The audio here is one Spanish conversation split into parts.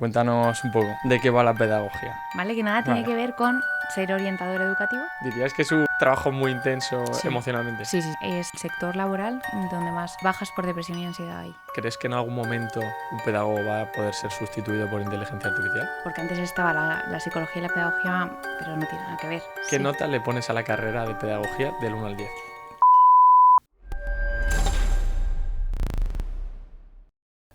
cuéntanos un poco de qué va la pedagogía. ¿Vale? Que nada tiene Vale. que ver con ser orientador educativo. ¿Dirías que es un trabajo muy intenso Sí. emocionalmente? Sí. Es el sector laboral donde más bajas por depresión y ansiedad hay. ¿Crees que en algún momento un pedagogo va a poder ser sustituido por inteligencia artificial? Porque antes estaba la psicología y la pedagogía, pero no tiene nada que ver. ¿Qué Sí. nota le pones a la carrera de pedagogía del 1 al 10?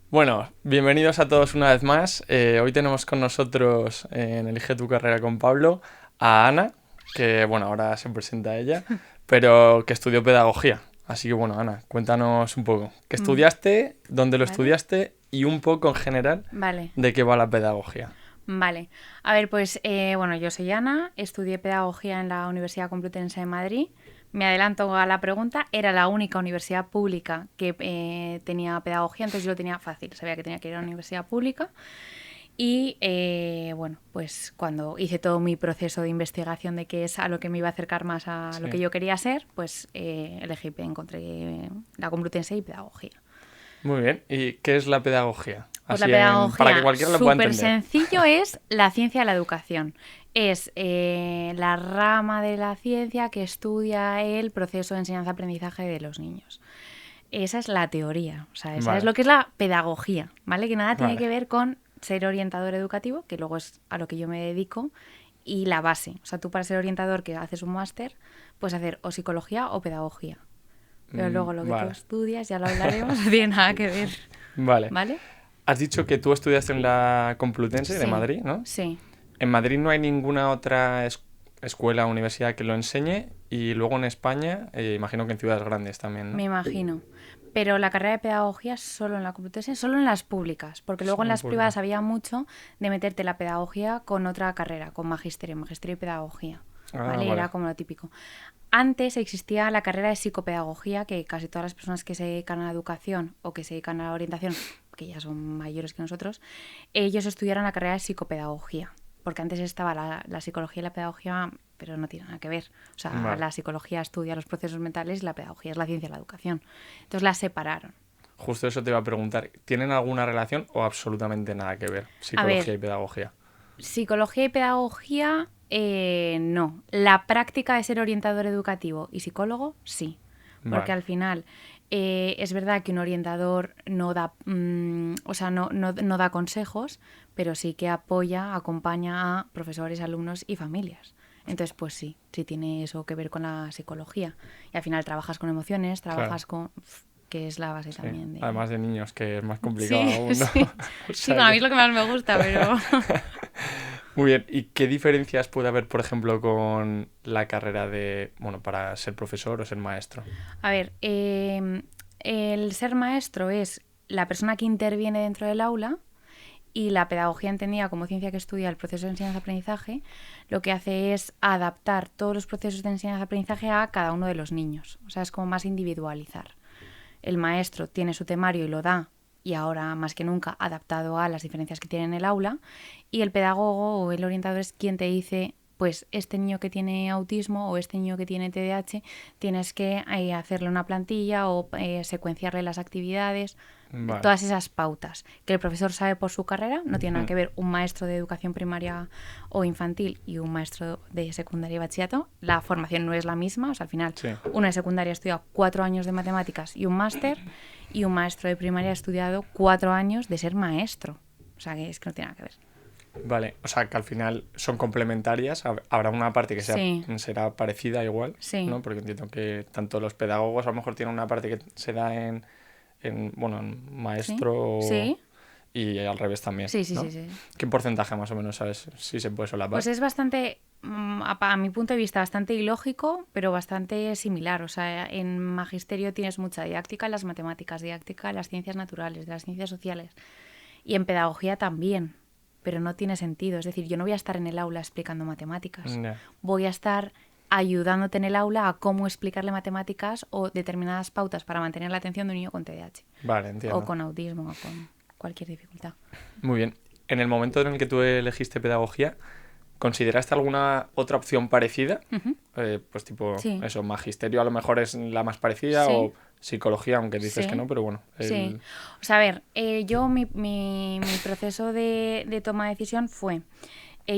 Bueno, bienvenidos a todos una vez más. Hoy tenemos con nosotros en Elige tu carrera con Pablo a Ana, que bueno, ahora se presenta ella, pero que estudió pedagogía. Así que bueno, Ana, cuéntanos un poco. ¿Qué estudiaste? ¿Dónde lo estudiaste? Y un poco en general Vale. de qué va la pedagogía. Vale. A ver, pues bueno, yo soy Ana, estudié pedagogía en la Universidad Complutense de Madrid. Me adelanto a la pregunta, era la única universidad pública que tenía pedagogía, entonces yo lo tenía fácil, sabía que tenía que ir a una universidad pública. Y bueno, pues cuando hice todo mi proceso de investigación de qué es a lo que me iba a acercar más a lo que yo quería ser, pues encontré la Complutense y pedagogía. Muy bien. ¿Y qué es la pedagogía? Pues Así la pedagogía, para que cualquiera lo pueda súper entender. sencillo, es la ciencia de la educación. Es la rama de la ciencia que estudia el proceso de enseñanza-aprendizaje de los niños. Esa es la teoría, o sea, esa es lo que es la pedagogía, ¿vale? Que nada tiene que ver con ser orientador educativo, que luego es a lo que yo me dedico, y la base. O sea, tú para ser orientador, que haces un máster, puedes hacer o psicología o pedagogía. Pero luego lo que tú estudias, ya lo hablaremos, no tiene nada que ver. Vale. ¿Vale? Has dicho que tú estudiaste en la Complutense de Madrid, ¿no? Sí. En Madrid no hay ninguna otra escuela o universidad que lo enseñe y luego en España, imagino que en ciudades grandes también, ¿no? Me imagino. Pero la carrera de pedagogía es solo en la Complutense, solo en las públicas, porque luego en las privadas había mucho de meterte la pedagogía con otra carrera, con magisterio y pedagogía. ¿Vale? Era como lo típico. Antes existía la carrera de psicopedagogía, que casi todas las personas que se dedican a la educación o que se dedican a la orientación, que ya son mayores que nosotros, ellos estudiaron la carrera de psicopedagogía. Porque antes estaba la psicología y la pedagogía, pero no tiene nada que ver. O sea, la psicología estudia los procesos mentales y la pedagogía es la ciencia de la educación. Entonces las separaron. Justo eso te iba a preguntar. ¿Tienen alguna relación o absolutamente nada que ver? Psicología y pedagogía. Psicología y pedagogía, no. La práctica de ser orientador educativo y psicólogo, sí. Porque al final es verdad que un orientador no da, no da consejos, pero sí que apoya, acompaña a profesores, alumnos y familias. Entonces, pues sí tiene eso que ver con la psicología. Y al final trabajas con emociones, trabajas con... que es la base también de... Además de niños, que es más complicado aún, ¿no? Sí, a mí es lo que más me gusta, pero... Muy bien, ¿y qué diferencias puede haber, por ejemplo, con la carrera de, para ser profesor o ser maestro? A ver, el ser maestro es la persona que interviene dentro del aula y la pedagogía entendida como ciencia que estudia el proceso de enseñanza-aprendizaje, lo que hace es adaptar todos los procesos de enseñanza-aprendizaje a cada uno de los niños. O sea, es como más individualizar. El maestro tiene su temario y lo da, y ahora más que nunca adaptado a las diferencias que tiene en el aula, y el pedagogo o el orientador es quien te dice, pues este niño que tiene autismo o este niño que tiene TDAH, tienes que hacerle una plantilla o secuenciarle las actividades, todas esas pautas que el profesor sabe por su carrera. No tiene nada que ver un maestro de educación primaria o infantil y un maestro de secundaria y bachillerato. La formación no es la misma, o sea, al final uno de secundaria ha estudiado 4 años de matemáticas y un máster, y un maestro de primaria ha estudiado 4 años de ser maestro. O sea, que es que no tiene nada que ver. Vale, o sea que al final son complementarias, habrá una parte que será parecida igual, ¿no? Porque entiendo que tanto los pedagogos a lo mejor tienen una parte que se da en maestro y al revés también, ¿no? Sí. ¿Qué porcentaje más o menos sabes si se puede solapar? Pues es bastante, a mi punto de vista, bastante ilógico, pero bastante similar. O sea, en magisterio tienes mucha didáctica en las matemáticas, didáctica en las ciencias naturales, de las ciencias sociales, y en pedagogía también. Pero no tiene sentido. Es decir, yo no voy a estar en el aula explicando matemáticas. Voy a estar ayudándote en el aula a cómo explicarle matemáticas o determinadas pautas para mantener la atención de un niño con TDAH. Vale, entiendo. O con autismo o con cualquier dificultad. Muy bien. En el momento en el que tú elegiste pedagogía, ¿consideraste alguna otra opción parecida? Ujú. Pues tipo, Sí. eso, magisterio a lo mejor es la más parecida Sí. o psicología, aunque dices Sí. que no, pero bueno. Sí. O sea, a ver, yo mi proceso de toma de decisión fue...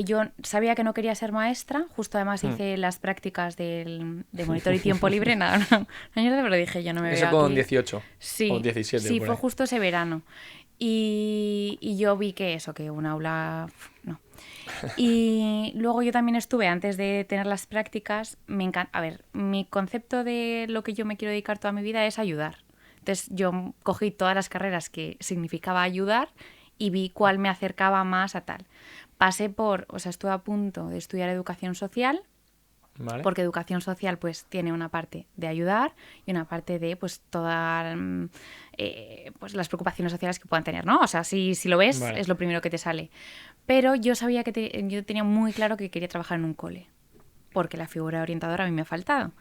yo sabía que no quería ser maestra, justo además hice las prácticas de monitor y tiempo libre, nada, no, pero dije yo no me Eso veo con aquí. 18 Sí, o 17 sí, por fue ahí. justo ese verano. Y yo vi que eso, que un aula, no. Y luego yo también estuve, antes de tener las prácticas, me encanta... A ver, mi concepto de lo que yo me quiero dedicar toda mi vida es ayudar. Entonces yo cogí todas las carreras que significaba ayudar y vi cuál me acercaba más a tal. Pasé por, o sea, estuve a punto de estudiar educación social, ¿Vale? porque educación social pues tiene una parte de ayudar y una parte de pues todas pues las preocupaciones sociales que puedan tener, ¿no? O sea, si lo ves Vale. es lo primero que te sale. Pero yo sabía que yo tenía muy claro que quería trabajar en un cole, porque la figura orientadora a mí me ha faltado.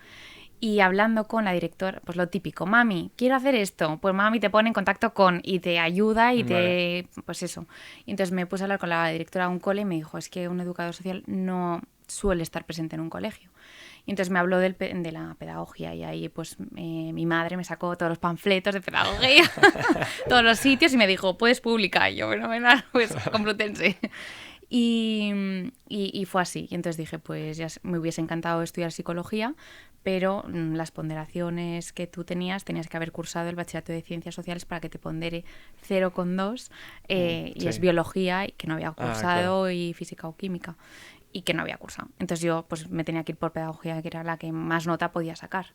Y hablando con la directora, pues lo típico, mami, quiero hacer esto, pues mami te pone en contacto con y te ayuda y Vale. pues eso. Y entonces me puse a hablar con la directora de un cole y me dijo, es que un educador social no suele estar presente en un colegio. Y entonces me habló de la pedagogía y ahí pues mi madre me sacó todos los panfletos de pedagogía, todos los sitios y me dijo, puedes publicar. Y yo, fenomenal, pues Complutense. Y fue así. Y entonces dije, pues ya me hubiese encantado estudiar psicología, pero las ponderaciones que tú tenías que haber cursado el bachillerato de ciencias sociales para que te pondere 0,2 y es Sí. biología que no había Ah, cursado y física o química y que no había cursado. Entonces yo pues me tenía que ir por pedagogía, que era la que más nota podía sacar.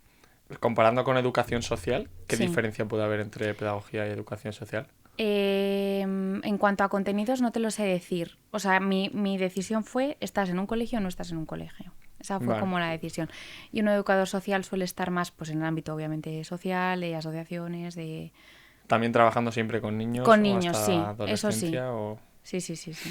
Comparando con educación social, ¿qué Sí. diferencia puede haber entre pedagogía y educación social? En cuanto a contenidos no te lo sé decir. O sea, mi decisión fue, ¿estás en un colegio o no estás en un colegio? Esa fue Vale. como la decisión. Y un educador social suele estar más pues en el ámbito obviamente social, de asociaciones, de... ¿También trabajando siempre con niños Con o niños, sí, hasta eso sí. adolescencia? O... Sí, sí, sí, sí.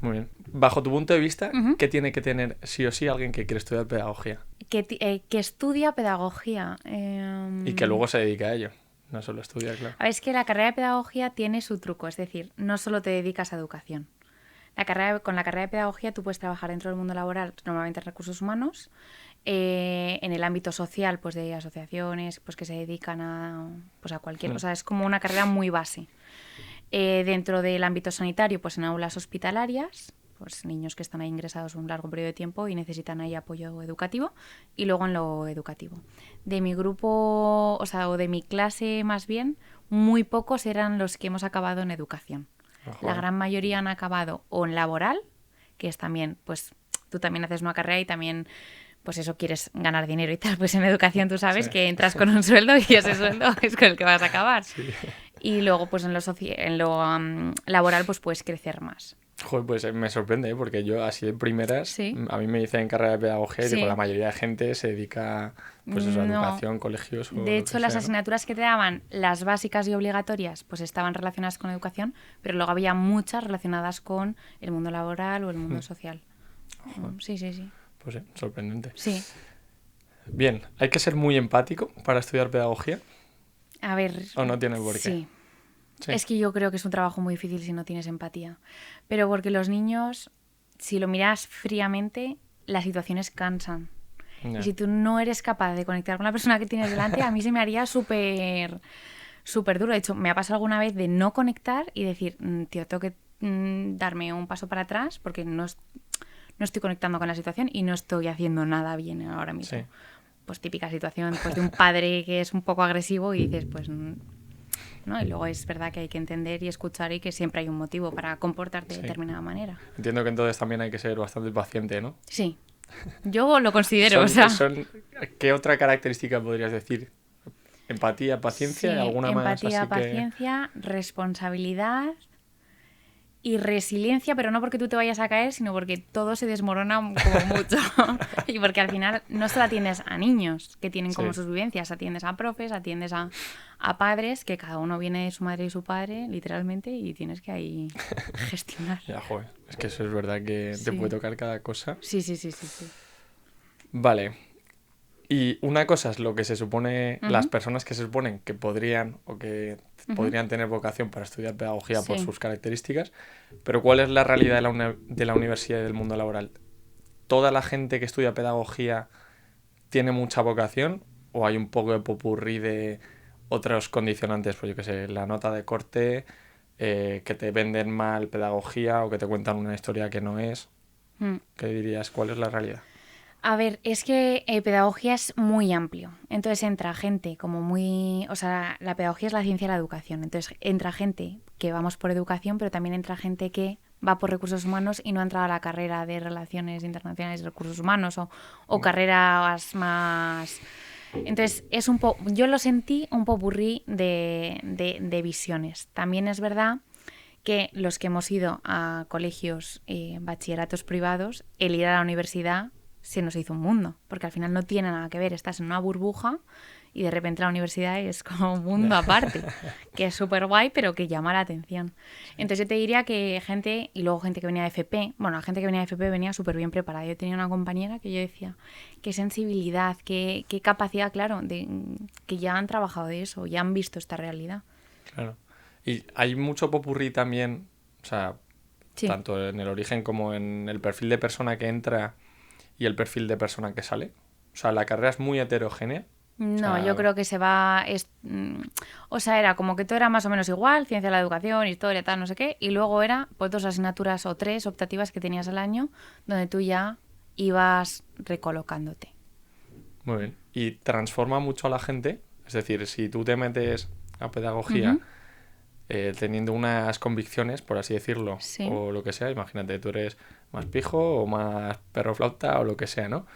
Muy bien. Bajo tu punto de vista, Ujú. ¿qué tiene que tener sí o sí alguien que quiere estudiar pedagogía? Que estudia pedagogía. Y que luego se dedica a ello, no solo estudiar, claro. A ver, es que la carrera de pedagogía tiene su truco, es decir, no solo te dedicas a educación. Con la carrera de pedagogía tú puedes trabajar dentro del mundo laboral, normalmente en recursos humanos, en el ámbito social, pues de asociaciones pues que se dedican a cualquier... O sea, es como una carrera muy base. Dentro del ámbito sanitario, pues en aulas hospitalarias, pues niños que están ahí ingresados un largo periodo de tiempo y necesitan ahí apoyo educativo, y luego en lo educativo. De mi grupo, o sea, o de mi clase más bien, muy pocos eran los que hemos acabado en educación. Ojo. La gran mayoría han acabado o en laboral, que es también, pues tú también haces una carrera y también, pues eso, quieres ganar dinero y tal, pues en educación tú sabes Sí. que entras con un sueldo y ese sueldo es con el que vas a acabar. Sí. Y luego, pues en lo laboral, pues puedes crecer más. Joder, pues me sorprende, ¿eh? Porque yo así de primeras, Sí. a mí me dicen carrera de pedagogía y Sí. digo, la mayoría de gente se dedica pues eso, a No. educación, colegios o De lo hecho, que las sea, ¿no? asignaturas que te daban, las básicas y obligatorias, pues estaban relacionadas con educación, pero luego había muchas relacionadas con el mundo laboral o el mundo social. Sí, sí, sí. Pues sí, sorprendente. Sí. Bien, ¿hay que ser muy empático para estudiar pedagogía? A ver. ¿O no tiene por qué? Sí. Sí. Es que yo creo que es un trabajo muy difícil si no tienes empatía. Pero porque los niños, si lo miras fríamente, las situaciones cansan. Ya. Y si tú no eres capaz de conectar con la persona que tienes delante, a mí se me haría súper duro. De hecho, me ha pasado alguna vez de no conectar y decir, tío, tengo que darme un paso para atrás porque no estoy conectando con la situación y no estoy haciendo nada bien ahora mismo. Sí. Pues típica situación pues, de un padre que es un poco agresivo y dices, pues... ¿no? Y luego es verdad que hay que entender y escuchar y que siempre hay un motivo para comportarte de determinada manera. Entiendo que entonces también hay que ser bastante paciente, ¿no? Sí. Yo lo considero, ¿Qué otra característica podrías decir? Empatía, paciencia, sí, alguna más empatía, así que... paciencia, responsabilidad y resiliencia, pero no porque tú te vayas a caer, sino porque todo se desmorona como mucho. Y porque al final no solo atiendes a niños que tienen como sus vivencias, atiendes a profes, atiendes a padres, que cada uno viene de su madre y su padre, literalmente, y tienes que ahí gestionar. Ya, joder, es que eso es verdad que te puede tocar cada cosa. Sí, sí, sí, sí, sí. Vale. Y una cosa es lo que se supone, Ujú. las personas que se suponen que podrían o que podrían tener vocación para estudiar pedagogía por Sí. sus características, pero ¿cuál es la realidad de la universidad y del mundo laboral? ¿Toda la gente que estudia pedagogía tiene mucha vocación o hay un poco de popurrí de otros condicionantes? Pues yo qué sé, la nota de corte, que te venden mal pedagogía o que te cuentan una historia que no es. Mm. ¿Qué dirías? ¿Cuál es la realidad? A ver, es que pedagogía es muy amplio. Entonces entra gente como muy... O sea, la pedagogía es la ciencia de la educación. Entonces entra gente que vamos por educación, pero también entra gente que va por recursos humanos y no ha entrado a la carrera de relaciones internacionales de recursos humanos o carreras más... Entonces, es un yo lo sentí un popurrí de visiones. También es verdad que los que hemos ido a colegios, bachilleratos privados, el ir a la universidad se nos hizo un mundo, porque al final no tiene nada que ver, estás en una burbuja y de repente la universidad es como un mundo aparte, que es súper guay, pero que llama la atención. Entonces yo te diría que gente, y luego gente que venía de FP, bueno, la gente que venía de FP venía súper bien preparada. Yo tenía una compañera que yo decía, qué sensibilidad, qué capacidad, claro, que ya han trabajado de eso, ya han visto esta realidad. Claro. Y hay mucho popurrí también, o sea, Sí. tanto en el origen como en el perfil de persona que entra y el perfil de persona que sale. O sea, la carrera es muy heterogénea. O No, yo sea, creo que se va... o sea, era como que todo era más o menos igual, ciencia de la educación, historia, tal, no sé qué, y luego era pues 2 asignaturas o 3 optativas que tenías al año, donde tú ya ibas recolocándote. muy bien. Y transforma mucho a la gente. Es decir, si tú te metes a pedagogía Ujú. teniendo unas convicciones, por así decirlo, Sí. o lo que sea, imagínate, tú eres más pijo o más perro flauta o lo que sea, ¿no?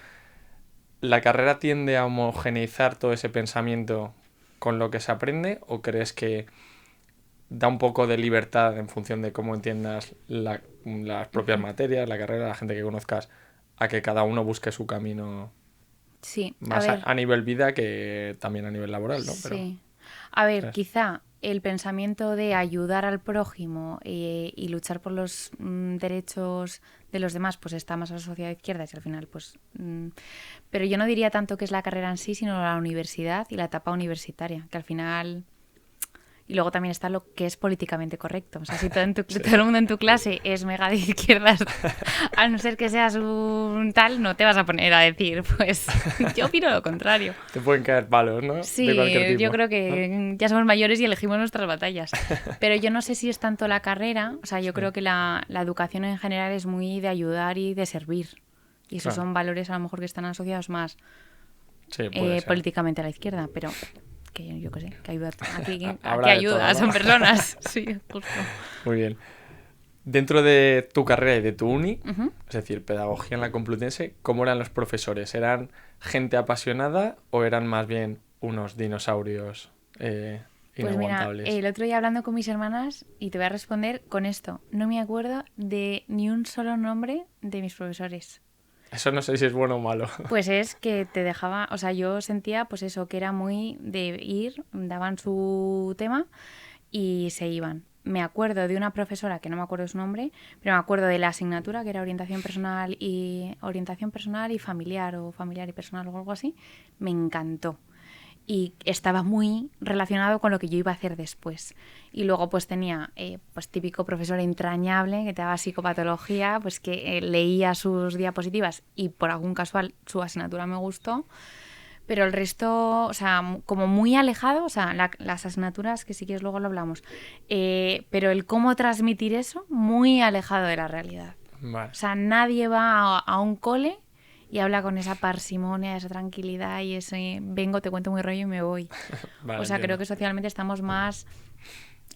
¿La carrera tiende a homogeneizar todo ese pensamiento con lo que se aprende o crees que da un poco de libertad en función de cómo entiendas las propias materias, la carrera, la gente que conozcas, a que cada uno busque su camino Sí, a más ver, a nivel vida que también a nivel laboral, ¿no? Pero, sí. A ver, ¿sabes? quizá el pensamiento de ayudar al prójimo y luchar por los derechos de los demás, pues está más asociado a izquierdas y al final, pues... pero yo no diría tanto que es la carrera en sí, sino la universidad y la etapa universitaria, que al final... Y luego también está lo que es políticamente correcto. O sea, si todo, Sí. todo el mundo en tu clase es mega de izquierdas, a no ser que seas un tal, no te vas a poner a decir, pues yo opino lo contrario. Te pueden caer palos, ¿no? De cualquier Sí, yo tipo, creo ¿no? que ya somos mayores y elegimos nuestras batallas. Pero yo no sé si es tanto la carrera, o sea, yo Sí, creo que la educación en general es muy de ayudar y de servir. Y esos claro. son valores a lo mejor que están asociados más Sí, puede ser. políticamente a la izquierda, pero que yo qué sé, que ayuda, aquí Habrá de todo, ayuda, ¿no? son personas. Sí, justo. Muy bien. Dentro de tu carrera y de tu uni, Ujú. es decir, pedagogía en la Complutense, ¿cómo eran los profesores? ¿Eran gente apasionada o eran más bien unos dinosaurios Pues mira, inaguantables? el otro día hablando con mis hermanas, y te voy a responder con esto, no me acuerdo de ni un solo nombre de mis profesores. Eso no sé si es bueno o malo. Pues es que te dejaba, o sea, yo sentía pues eso, que era muy de ir, daban su tema y se iban. Me acuerdo de una profesora, que no me acuerdo su nombre, pero me acuerdo de la asignatura, que era orientación personal y familiar, o familiar y personal o algo así. Me encantó. Y estaba muy relacionado con lo que yo iba a hacer después. Y luego pues tenía pues típico profesor entrañable que te daba psicopatología, pues que leía sus diapositivas y por algún casual su asignatura me gustó, pero el resto, o sea, como muy alejado, o sea, las asignaturas, que si quieres luego lo hablamos, pero el cómo transmitir eso, muy alejado de la realidad. Vale, O sea, nadie va a un cole y habla con esa parsimonia, esa tranquilidad y ese vengo, te cuento muy rollo y me voy. vale, O sea, creo entiendo. que socialmente estamos más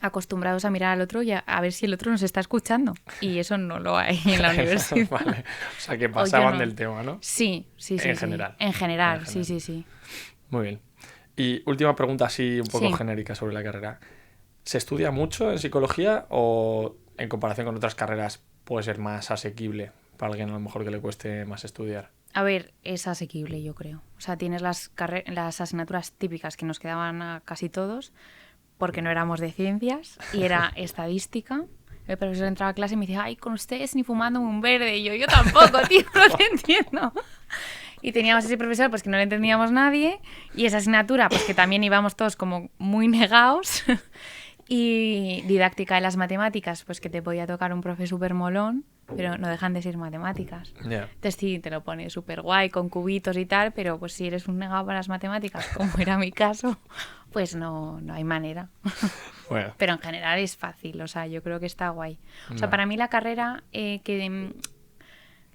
acostumbrados a mirar al otro y a ver si el otro nos está escuchando. Y eso no lo hay en la universidad. Vale. O sea, que O yo pasaban no. del tema, ¿no? Sí, sí, sí, En sí. general. En En general, sí, general. sí, sí. Muy bien. Y última pregunta así un poco Sí. genérica sobre la carrera. ¿Se estudia mucho en psicología o en comparación con otras carreras puede ser más asequible para alguien a lo mejor que le cueste más estudiar? A ver, es asequible, yo creo. O sea, tienes las asignaturas típicas que nos quedaban a casi todos, porque no éramos de ciencias, y era estadística. El profesor entraba a clase y me decía, ay, con ustedes ni fumando un verde. Y yo tampoco, tío, no te entiendo. Y teníamos ese profesor pues que no le entendíamos nadie, y esa asignatura pues que también íbamos todos como muy negados. Y didáctica de las matemáticas, pues que te podía tocar un profe súper molón, pero no dejan de ser matemáticas. Yeah. Entonces sí, te lo pone súper guay, con cubitos y tal, pero pues si eres un negado para las matemáticas, como era mi caso, pues no hay manera. Bueno, Pero en general es fácil, o sea, yo creo que está guay. O sea, vale. para mí la carrera,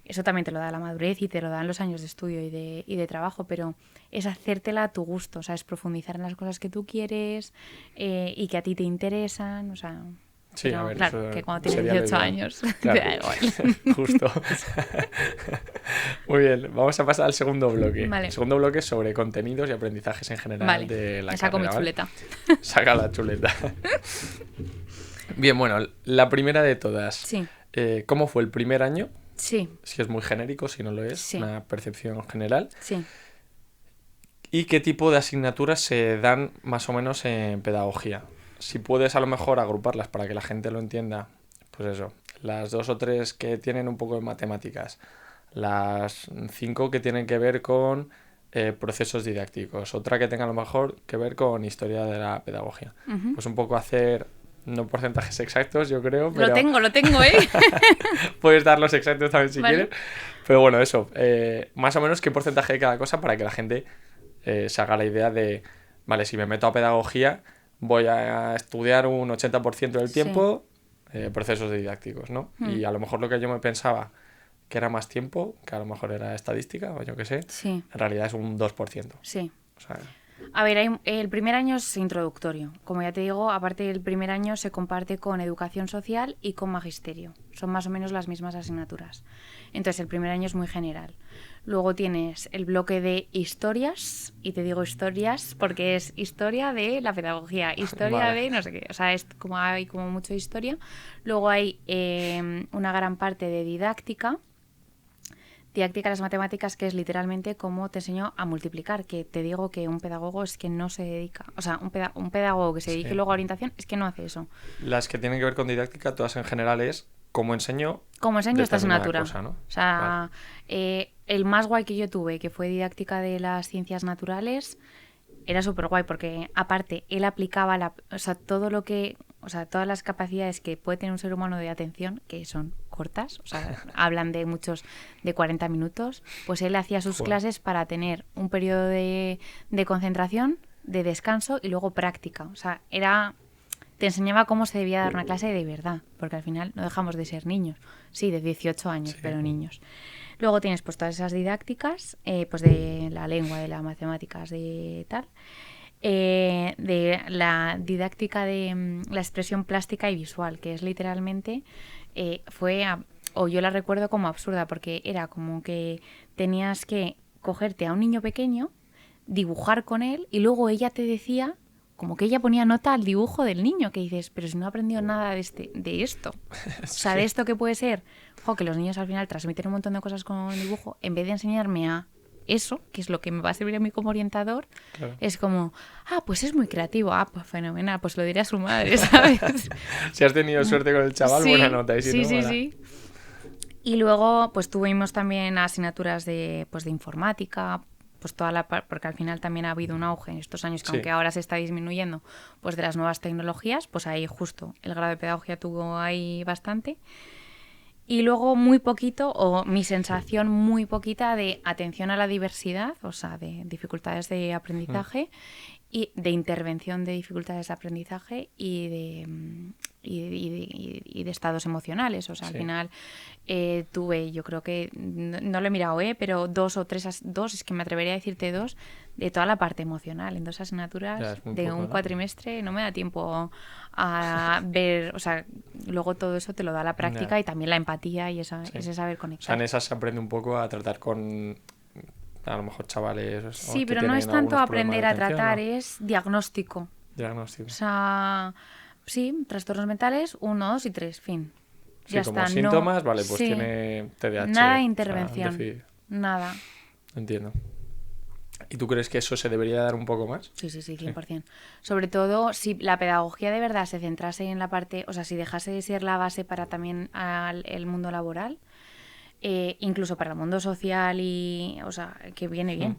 eso también te lo da la madurez y te lo dan los años de estudio y de trabajo, pero es hacértela a tu gusto, o sea, es profundizar en las cosas que tú quieres y que a ti te interesan, o sea... Sí, Pero, a ver, claro, eso que cuando tienes sería lo 18 ideal. años Claro. te da igual. Justo. Muy bien, vamos a pasar al segundo bloque. Vale. El segundo bloque es sobre contenidos y aprendizajes en general Vale, de la me saco mi carrera, ¿vale? chuleta. Saca la chuleta. Bien, bueno, la primera de todas. Sí, ¿Cómo fue el primer año? sí, Si es muy genérico, si no lo es, Sí. una percepción general. sí. ¿Y qué tipo de asignaturas se dan más o menos en pedagogía? Si puedes a lo mejor agruparlas para que la gente lo entienda, pues eso, las 2 o 3 que tienen un poco de matemáticas, las 5 que tienen que ver con procesos didácticos, otra que tenga a lo mejor que ver con historia de la pedagogía. Ujú. Pues un poco hacer, no porcentajes exactos yo creo, pero Lo tengo, ¿eh? puedes dar los exactos también si Vale. quieres. Pero bueno, eso, más o menos qué porcentaje de cada cosa para que la gente se haga la idea de, vale, si me meto a pedagogía, voy a estudiar un 80% del Sí. tiempo procesos didácticos, ¿no? Hmm. Y a lo mejor lo que yo me pensaba que era más tiempo, que a lo mejor era estadística o yo qué sé, Sí, en realidad es un 2%. sí. O sea, A ver, el primer año es introductorio. Como ya te digo, aparte del primer año se comparte con educación social y con magisterio. Son más o menos las mismas asignaturas. Entonces, el primer año es muy general. Luego tienes el bloque de historias, y te digo historias porque es historia de la pedagogía, historia Vale. de no sé qué. O sea, es como hay como mucho historia. Luego hay una gran parte de didáctica. Didáctica de las matemáticas, que es literalmente cómo te enseño a multiplicar, que te digo que un pedagogo es que no se dedica, o sea, un pedagogo que se dedique Sí. luego a orientación es que no hace eso. las que tienen que ver con didáctica, todas en general es cómo enseño ¿Cómo enseño esta determinada asignatura? cosa, ¿no? O sea, el más guay que yo tuve, que fue didáctica de las ciencias naturales, era súper guay porque aparte él aplicaba o sea, todo lo que, o sea, todas las capacidades que puede tener un ser humano de atención, que son cortas, o sea, hablan de muchos de 40 minutos, pues él hacía sus Joder. clases para tener un periodo de concentración, de descanso y luego práctica. O sea, te enseñaba cómo se debía dar una clase de verdad, porque al final no dejamos de ser niños. Sí, de 18 años, Sí. pero niños. Luego tienes pues todas esas didácticas, pues de la lengua, de las matemáticas, de tal. De la didáctica de la expresión plástica y visual, que es literalmente, o yo la recuerdo como absurda, porque era como que tenías que cogerte a un niño pequeño, dibujar con él, y luego ella te decía, como que ella ponía nota al dibujo del niño, que dices, pero si no aprendió nada de esto. O sea, de esto que puede ser, que los niños al final transmiten un montón de cosas con el dibujo, en vez de enseñarme a eso, que es lo que me va a servir a mí como orientador, Claro. es como, pues es muy creativo, pues fenomenal, pues lo diré a su madre, ¿sabes? Si has tenido suerte con el chaval, Sí, buena nota. Y si sí, no, sí, mala. sí. Y luego, pues tuvimos también asignaturas de informática, pues porque al final también ha habido un auge en estos años, que Sí. aunque ahora se está disminuyendo, pues de las nuevas tecnologías, pues ahí justo el grado de pedagogía tuvo ahí bastante. Y luego muy poquito, o mi sensación muy poquita, de atención a la diversidad, o sea, de dificultades de aprendizaje y de intervención de dificultades de aprendizaje y de estados emocionales. O sea, Sí. al final tuve, yo creo que, no lo he mirado, pero dos, es que me atrevería a decirte dos, de toda la parte emocional, en 2 asignaturas Ya, es muy de poco, un ¿no? cuatrimestre, no me da tiempo a ver, o sea, luego todo eso te lo da la práctica Ya. y también la empatía y Sí. ese saber O sea, conectar. en esas se aprende un poco a tratar con, a lo mejor, chavales. Sí, que pero no es tienen tanto algunos problemas aprender de a atención, tratar, ¿no? es diagnóstico. Diagnóstico. O sea, sí, trastornos mentales, 1, 2 y 3, fin. Sí, Ya como está, síntomas, vale, pues sí, tiene TDAH. nada de o sea, intervención, nada. Entiendo. ¿Y tú crees que eso se debería dar un poco más? Sí, 100%. Sobre todo si la pedagogía de verdad se centrase en la parte, o sea, si dejase de ser la base para también el mundo laboral, incluso para el mundo social y, o sea, que viene bien.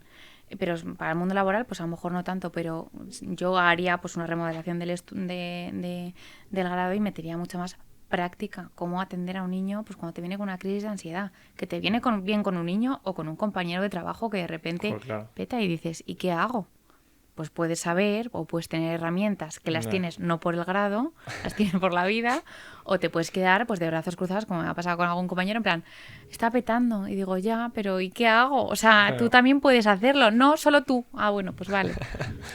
Pero para el mundo laboral, pues a lo mejor no tanto, pero yo haría pues una remodelación del grado y metería mucha más práctica, cómo atender a un niño pues cuando te viene con una crisis de ansiedad, que te viene bien con un niño o con un compañero de trabajo que de repente Joder, claro. peta y dices, ¿y qué hago? Pues puedes saber o puedes tener herramientas que las tienes no por el grado, las tienes por la vida, o te puedes quedar pues de brazos cruzados, como me ha pasado con algún compañero, en plan, está petando. Y digo, ya, pero ¿y qué hago? O sea, Claro. tú también puedes hacerlo, no solo tú. Ah, bueno, pues vale.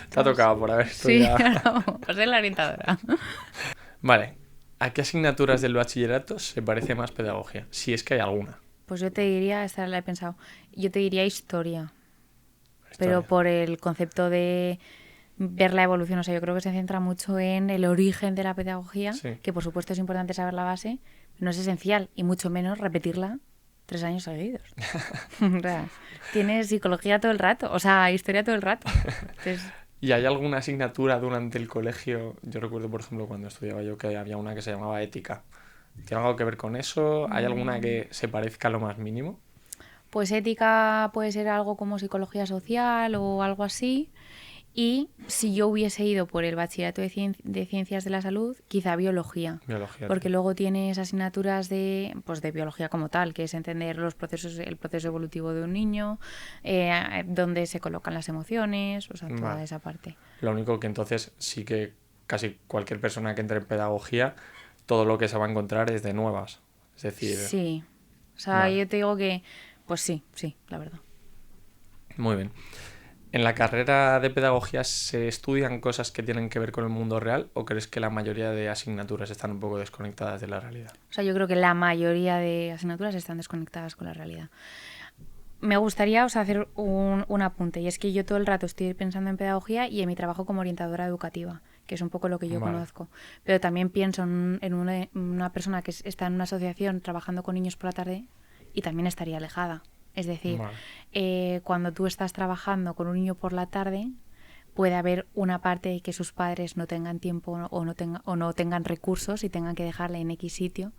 Te ha tocado por haber Sí, estudiado. claro, pues soy la orientadora. Vale. ¿A qué asignaturas del bachillerato se parece más pedagogía? Si es que hay alguna. Pues yo te diría, esta la he pensado, yo te diría historia, pero Historia. por el concepto de ver la evolución, o sea, yo creo que se centra mucho en el origen de la pedagogía, Sí. que por supuesto es importante saber la base, no es esencial, y mucho menos repetirla 3 años seguidos. O sea, tienes psicología todo el rato, o sea, historia todo el rato. Entonces, ¿Y hay alguna asignatura durante el colegio? Yo recuerdo, por ejemplo, cuando estudiaba yo que había una que se llamaba ética. ¿Tiene algo que ver con eso? ¿Hay alguna que se parezca a lo más mínimo? pues ética puede ser algo como psicología social o algo así. Y si yo hubiese ido por el bachillerato de ciencias de la salud, quizá biología. Biología. Porque luego tienes asignaturas pues de biología como tal, que es entender los procesos, el proceso evolutivo de un niño, dónde se colocan las emociones, o sea, toda Vale. esa parte. Lo único que entonces sí que casi cualquier persona que entre en pedagogía, todo lo que se va a encontrar es de nuevas. Es decir, Sí. O sea, vale, yo te digo que, pues sí, la verdad. muy bien. ¿En la carrera de pedagogía se estudian cosas que tienen que ver con el mundo real o crees que la mayoría de asignaturas están un poco desconectadas de la realidad? O sea, yo creo que la mayoría de asignaturas están desconectadas con la realidad. Me gustaría, o sea, hacer un apunte, y es que yo todo el rato estoy pensando en pedagogía y en mi trabajo como orientadora educativa, que es un poco lo que yo Vale. conozco. Pero también pienso en una persona que está en una asociación trabajando con niños por la tarde y también estaría alejada. Es decir, Vale. cuando tú estás trabajando con un niño por la tarde, puede haber una parte de que sus padres no tengan tiempo o no tengan recursos y tengan que dejarle en X sitio.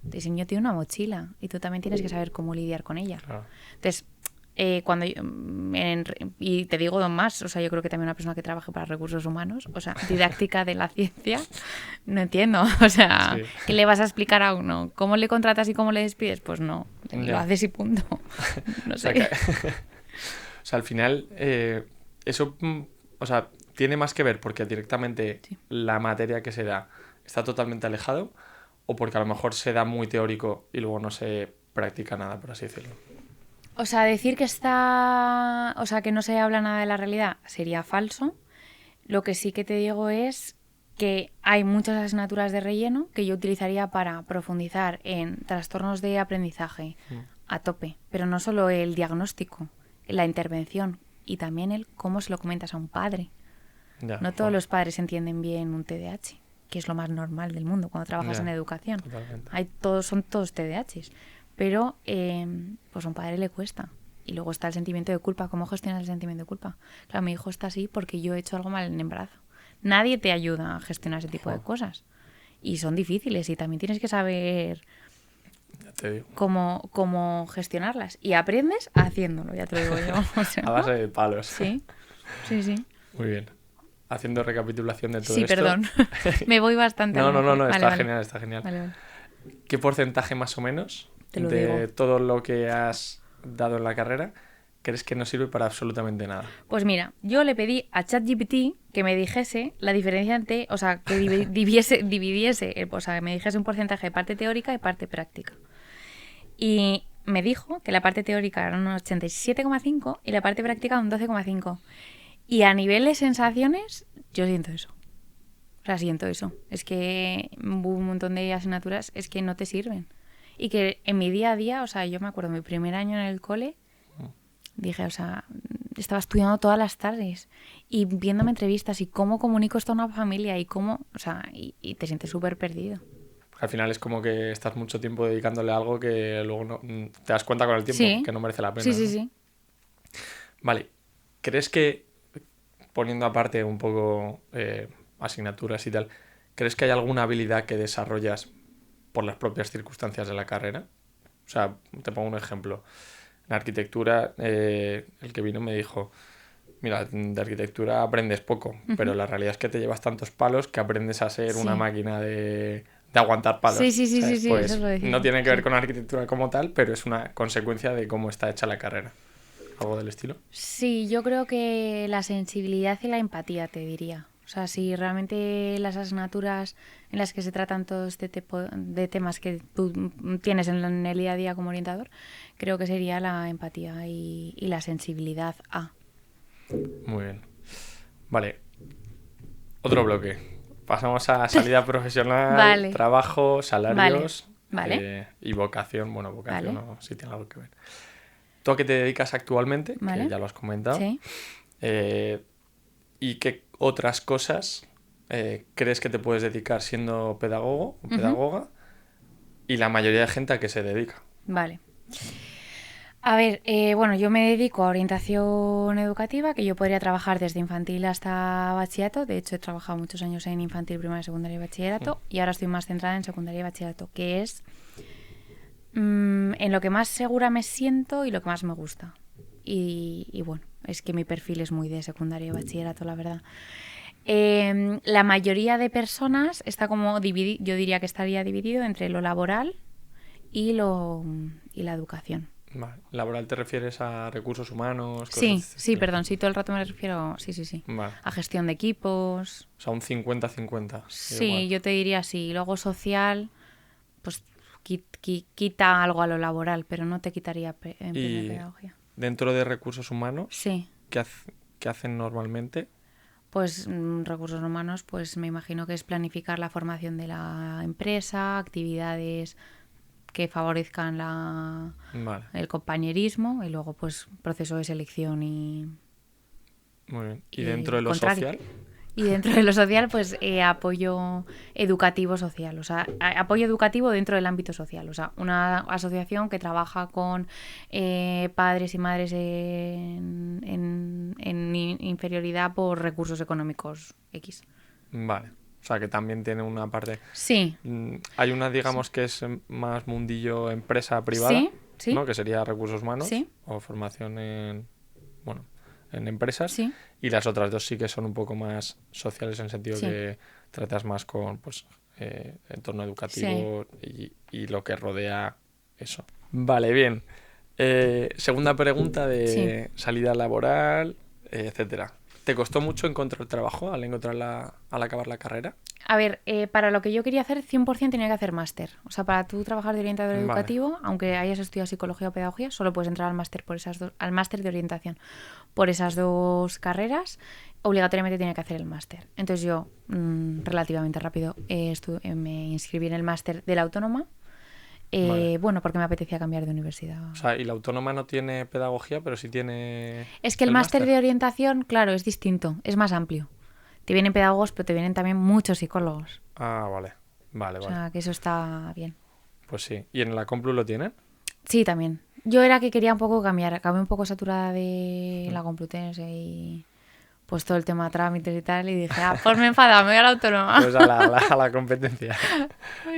Entonces, el niño tiene una mochila y tú también tienes que saber cómo lidiar con ella. Claro. Entonces, y te digo más, o sea, yo creo que también una persona que trabaje para recursos humanos, o sea, didáctica de la ciencia, no entiendo, o sea, Sí. ¿qué le vas a explicar a uno? ¿Cómo le contratas y cómo le despides? Pues no, lo Ya. haces y punto. No O sea, sé. o sea, al final, eso, o sea, tiene más que ver porque directamente Sí. la materia que se da está totalmente alejado o porque a lo mejor se da muy teórico y luego no se practica nada, por así decirlo. O sea, decir que o sea, que no se habla nada de la realidad sería falso. Lo que sí que te digo es que hay muchas asignaturas de relleno que yo utilizaría para profundizar en trastornos de aprendizaje a tope, pero no solo el diagnóstico, la intervención y también el cómo se lo comentas a un padre. Ya, No todos los padres entienden bien un TDAH, que es lo más normal del mundo cuando trabajas Ya, en educación. totalmente. Son todos TDAHs, pero pues a un padre le cuesta. Y luego está el sentimiento de culpa. ¿Cómo gestionas el sentimiento de culpa? Claro, mi hijo está así porque yo he hecho algo mal en el embarazo. Nadie te ayuda a gestionar ese tipo de cosas. Y son difíciles y también tienes que saber Ya te digo. cómo gestionarlas. Y aprendes haciéndolo, ya te lo digo yo. O sea, A base de palos. sí. Muy bien. Haciendo recapitulación de todo Sí, esto. perdón. Me voy bastante. a No, lo no, no, mejor. no, Vale, está vale. genial, está genial. Vale. ¿Qué porcentaje más o menos Te lo de digo. todo lo que has dado en la carrera crees que no sirve para absolutamente nada? Pues mira, yo le pedí a ChatGPT que me dijese la diferencia entre, o sea, que dividiese, o sea, que me dijese un porcentaje de parte teórica y parte práctica. Y me dijo que la parte teórica era un 87,5 y la parte práctica un 12,5. Y a nivel de sensaciones, yo siento eso. O sea, siento eso. Es que hubo un montón de asignaturas es que no te sirven. Y que en mi día a día, o sea, yo me acuerdo, mi primer año en el cole, dije, o sea, estaba estudiando todas las tardes y viéndome entrevistas y cómo comunico esto a una familia y cómo, o sea, y te sientes súper perdido. Porque al final es como que estás mucho tiempo dedicándole a algo que luego no, te das cuenta con el tiempo Sí. que no merece la pena. Sí, sí, ¿no? sí. Vale, ¿crees que, poniendo aparte un poco asignaturas y tal, ¿crees que hay alguna habilidad que desarrollas por las propias circunstancias de la carrera? O sea, te pongo un ejemplo. En arquitectura, el que vino me dijo, mira, de arquitectura aprendes poco, pero la realidad es que te llevas tantos palos que aprendes a ser una Sí. máquina de aguantar palos. Sí, sí, sí, ¿Sabes? sí, Pues eso lo decía. no tiene que ver Sí. con arquitectura como tal, pero es una consecuencia de cómo está hecha la carrera. ¿Algo del estilo? Sí, yo creo que la sensibilidad y la empatía, te diría. O sea, si realmente las asignaturas en las que se tratan todo este tipo de temas que tú tienes en el día a día como orientador, creo que sería la empatía y la sensibilidad a. Muy bien. Vale, otro bloque. Pasamos a salida profesional, Vale, trabajo, vale, salarios vale, y vocación. Bueno, vocación vale, no, sí tiene algo que ver. ¿Tú a qué te dedicas actualmente? Que vale. ya lo has comentado. Sí. Eh, ¿Y qué otras cosas crees que te puedes dedicar siendo pedagogo o Ujú. pedagoga? Y la mayoría de gente a qué se dedica. Vale. A ver, bueno, yo me dedico a orientación educativa, que yo podría trabajar desde infantil hasta bachillerato. De hecho, he trabajado muchos años en infantil, primaria, secundaria y bachillerato. Y ahora estoy más centrada en secundaria y bachillerato, que es en lo que más segura me siento y lo que más me gusta. Y bueno, es que mi perfil es muy de secundaria y bachillerato, la verdad. La mayoría de personas está como dividido, yo diría que estaría dividido entre lo laboral y la educación. Vale. ¿Laboral te refieres a recursos humanos, cosas de Sí, este sí, estilo? perdón, sí, todo el rato me refiero, sí, sí, sí, Vale. a gestión de equipos. O sea, un 50-50. Sí, Igual. yo te diría sí. Y luego social, pues quita algo a lo laboral, pero no te quitaría empeño en Y pedagogía. dentro de recursos humanos, Sí, ¿qué hacen normalmente? pues recursos humanos, pues me imagino que es planificar la formación de la empresa, actividades que favorezcan Vale, el compañerismo y luego pues proceso de selección muy bien. ¿Y dentro y de lo contrario. social? Y dentro de lo social, pues apoyo educativo social, o sea, apoyo educativo dentro del ámbito social, o sea, una asociación que trabaja con padres y madres en inferioridad por recursos económicos X. Vale. O sea, que también tiene una parte... Sí, Hay una, digamos, que es más mundillo empresa privada, sí, sí, ¿no? Que sería recursos humanos sí, o formación en, bueno, en empresas. sí, Y las otras dos sí que son un poco más sociales en el sentido sí, que tratas más con, pues, entorno sí, educativo y lo que rodea eso. Vale, bien. Segunda pregunta sí. de salida laboral, etcétera. ¿Te costó mucho encontrar trabajo al acabar la carrera? A ver, para lo que yo quería hacer, 100% tenía que hacer máster. O sea, para tú trabajar de orientador Vale, educativo, aunque hayas estudiado psicología o pedagogía, solo puedes entrar al máster por esas dos, al máster de orientación por esas dos carreras. Obligatoriamente tenía que hacer el máster. Entonces yo, relativamente rápido, me inscribí en el máster de la Autónoma. vale. Bueno, porque me apetecía cambiar de universidad. O sea, y la autónoma no tiene pedagogía, pero sí tiene Es que el el máster máster. de orientación, claro, es distinto, es más amplio. Te vienen pedagogos, pero te vienen también muchos psicólogos. Ah, vale. Vale, O vale. sea, que eso está bien. Pues sí. ¿Y en la Complu lo tienen? Sí, también. Yo era que quería un poco cambiar. Acabé un poco saturada de la Complutense y pues todo el tema trámites y tal. Y dije, pues me enfada, me voy a la autónoma. Pues a la competencia.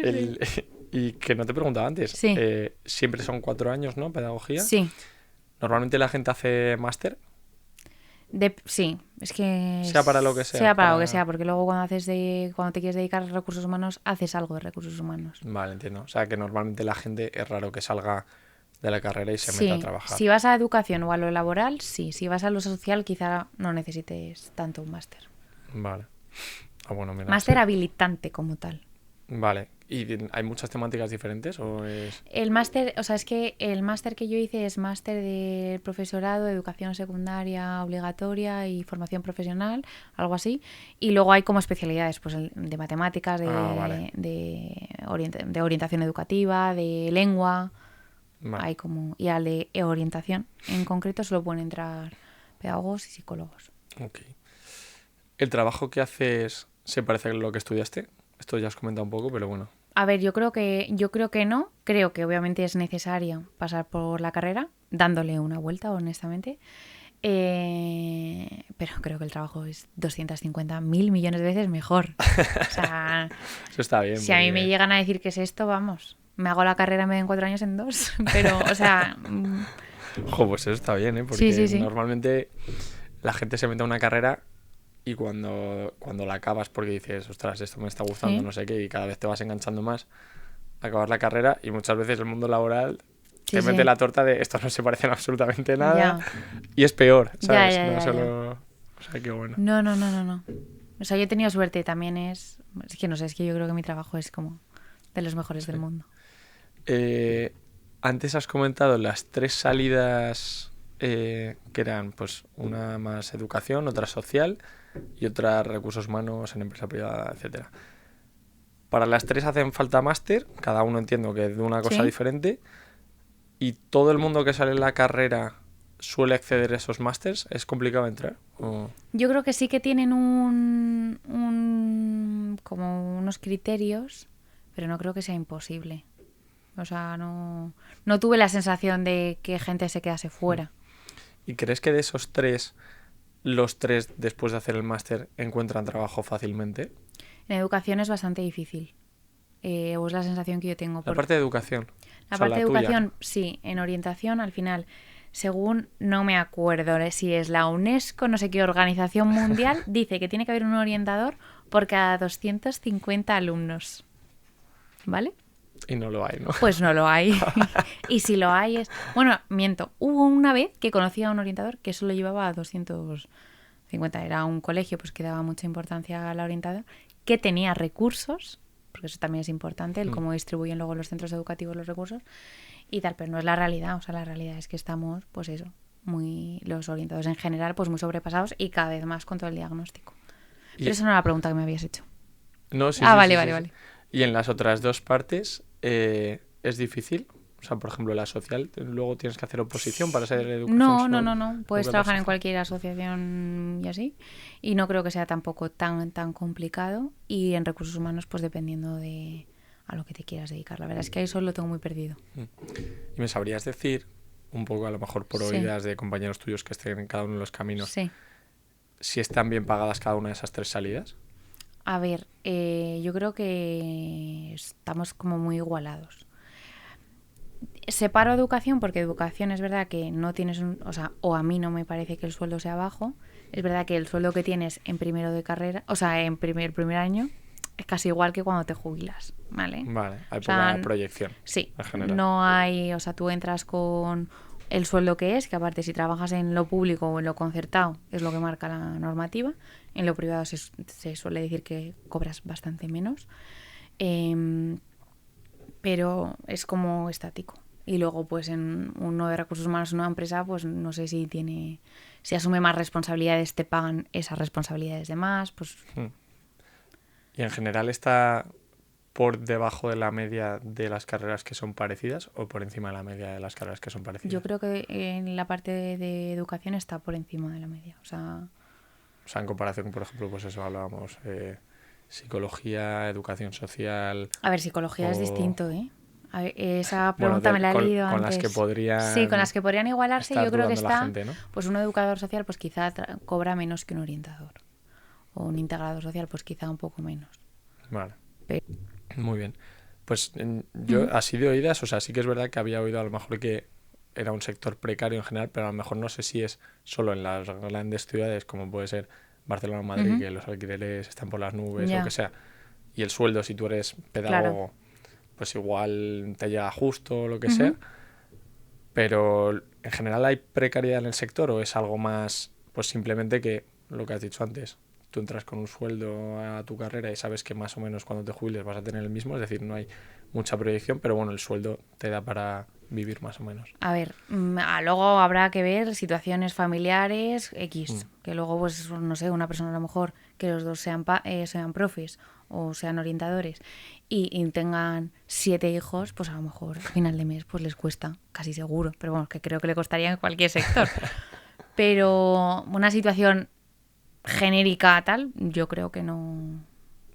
Sí. Y que no te preguntaba antes. Sí, Siempre son 4 años, ¿no? Pedagogía. sí. Normalmente la gente hace máster, Sí, es que sea para lo que sea. sea para lo que sea, porque luego cuando te quieres dedicar a recursos humanos, haces algo de recursos humanos. Vale, entiendo. O sea, que normalmente la gente es raro que salga de la carrera y se meta a Sí, trabajar. si vas a educación o a lo laboral, sí. Si vas a lo social, quizá no necesites tanto un máster. Vale. Ah, bueno, mira. Máster habilitante como tal. Vale. ¿Y hay muchas temáticas diferentes o es...? El máster, o sea, es que el máster que yo hice es máster de profesorado, educación secundaria obligatoria y formación profesional, algo así. Y luego hay como especialidades, pues de matemáticas, Ah, vale. de orientación educativa, de lengua. Vale. Hay como, y al de orientación en concreto solo pueden entrar pedagogos y psicólogos. Ok. ¿El trabajo que haces se parece a lo que estudiaste? Esto ya has comentado un poco, pero bueno. A ver, yo creo que no. Creo que obviamente es necesario pasar por la carrera, dándole una vuelta, honestamente. Pero creo que el trabajo es 250.000 millones de veces mejor. O sea, Eso está bien, si a mí me porque... llegan a decir que es esto, vamos. Me hago la carrera en vez de en 4 años en 2, pero, o sea... Jo, pues eso está bien, ¿eh? Porque sí. normalmente la gente se mete a una carrera y cuando la acabas porque dices, ostras, esto me está gustando, Sí. no sé qué, y cada vez te vas enganchando más, acabas la carrera y muchas veces el mundo laboral te Sí, mete sí. la torta de esto no se parecen absolutamente nada Ya. y es peor, Ya, ¿sabes? ya, No ya, ya. solo... O sea, qué bueno. No. O sea, yo he tenido suerte, también es... Es que no sé, es que yo creo que mi trabajo es como de los mejores del Sí. mundo. Antes has comentado las 3 salidas que eran, pues, una más educación, otra social y otra recursos humanos en empresa privada, etcétera. Para las 3 hacen falta máster, cada uno entiendo que de una cosa ¿Sí? diferente, y todo el mundo que sale en la carrera suele acceder a esos másters. ¿Es complicado entrar? ¿O? Yo creo que sí que tienen como unos criterios, pero no creo que sea imposible. O sea, no tuve la sensación de que gente se quedase fuera. ¿Y crees que de esos 3, los 3 después de hacer el máster encuentran trabajo fácilmente? En educación es bastante difícil. O es la sensación que yo tengo. La parte de educación, o La sea, parte la de tuya. educación, sí. En orientación, al final, según no me acuerdo si es la UNESCO, no sé qué organización mundial, dice que tiene que haber un orientador por cada 250 alumnos. ¿Vale? Y no lo hay, ¿no? Pues no lo hay. Y si lo hay es... Bueno, miento. Hubo una vez que conocí a un orientador que solo llevaba a 250. Era un colegio pues que daba mucha importancia al orientador, que tenía recursos, porque eso también es importante, el cómo distribuyen luego los centros educativos los recursos y tal, pero no es la realidad. O sea, la realidad es que estamos, pues eso, los orientadores en general, pues muy sobrepasados y cada vez más con todo el diagnóstico. Y... Pero esa no era la pregunta que me habías hecho. No, sí, Ah, sí, vale, sí, vale, sí, sí. vale. Y en las otras 2 partes es difícil. O sea, por ejemplo, la social, luego tienes que hacer oposición para ser educación No. Puedes educador trabajar en social. cualquier asociación y así. Y no creo que sea tampoco tan complicado. Y en recursos humanos, pues dependiendo de a lo que te quieras dedicar. La verdad es que ahí eso lo tengo muy perdido. ¿Y me sabrías decir, un poco a lo mejor por Sí, oídas de compañeros tuyos que estén en cada uno de los caminos, sí. si están bien pagadas cada una de esas 3 salidas? A ver, yo creo que estamos como muy igualados. Separo educación porque educación es verdad que no tienes o sea, o a mí no me parece que el sueldo sea bajo. Es verdad que el sueldo que tienes en primero de carrera, o sea, en primer año, es casi igual que cuando te jubilas, ¿vale? Vale, hay O sea, poca proyección sí, en general. no hay, o sea, tú entras con el sueldo que es, que aparte si trabajas en lo público o en lo concertado, es lo que marca la normativa. En lo privado se suele decir que cobras bastante menos. Pero es como estático. Y luego, pues en uno de recursos humanos, una empresa, pues no sé si asume más responsabilidades, te pagan esas responsabilidades de más, pues... ¿Y en general está por debajo de la media de las carreras que son parecidas o por encima de la media de las carreras que son parecidas? Yo creo que en la parte de educación está por encima de la media. O sea, en comparación con, por ejemplo, pues eso hablábamos, psicología, educación social... a ver, psicología es O, distinto, ¿eh? A ver, esa bueno, pregunta me la he leído con las que antes. Sí, con podrían las que podrían igualarse, estar yo creo que dudando la está, gente, ¿no? pues un educador social, pues quizá cobra menos que un orientador. O un integrador social, pues quizá un poco menos. Vale. Pero... Muy bien. Pues yo, así de oídas, o sea, sí que es verdad que había oído a lo mejor que era un sector precario en general, pero a lo mejor no sé si es solo en las grandes ciudades, como puede ser Barcelona o Madrid, que los alquileres están por las nubes o lo Ya, que sea. Y el sueldo, si tú eres claro. pedagogo, pues igual te llega justo o lo que sea. Pero en general hay precariedad en el sector o es algo más, pues simplemente que lo que has dicho antes. Tú entras con un sueldo a tu carrera y sabes que más o menos cuando te jubiles vas a tener el mismo, es decir, no hay mucha proyección, pero bueno, el sueldo te da para vivir más o menos. A ver, luego habrá que ver situaciones familiares X, que luego, pues, no sé, una persona a lo mejor que los dos sean profes o sean orientadores y tengan 7 hijos, pues a lo mejor a final de mes pues les cuesta, casi seguro, pero bueno, que creo que le costaría en cualquier sector. Pero una situación genérica tal, yo creo que no.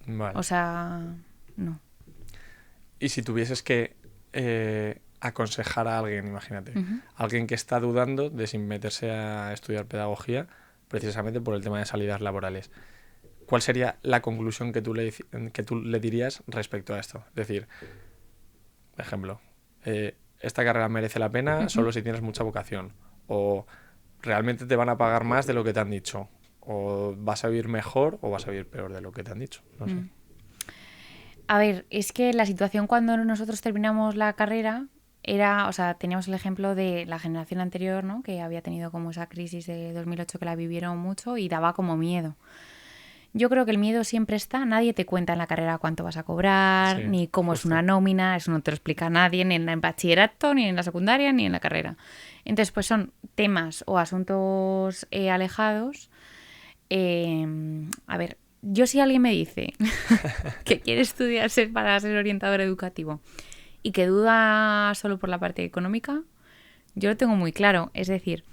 Vale. O sea, no. Y si tuvieses que aconsejar a alguien, imagínate, alguien que está dudando de si meterse a estudiar pedagogía precisamente por el tema de salidas laborales, ¿cuál sería la conclusión que tú le dirías respecto a esto? Es decir, ejemplo, esta carrera merece la pena solo si tienes mucha vocación, o realmente te van a pagar más de lo que te han dicho, o vas a vivir mejor o vas a vivir peor de lo que te han dicho, no sé. A ver, es que la situación cuando nosotros terminamos la carrera era, o sea, teníamos el ejemplo de la generación anterior, ¿no? Que había tenido como esa crisis de 2008 que la vivieron mucho y daba como miedo. Yo creo que el miedo siempre está, nadie te cuenta en la carrera cuánto vas a cobrar, Sí, ni cómo es justo. una nómina, eso no te lo explica nadie, ni en el bachillerato, ni en la secundaria, ni en la carrera. Entonces, pues son temas o asuntos alejados. A ver, yo si alguien me dice que quiere estudiar para ser orientador educativo y que duda solo por la parte económica, yo lo tengo muy claro. Es decir,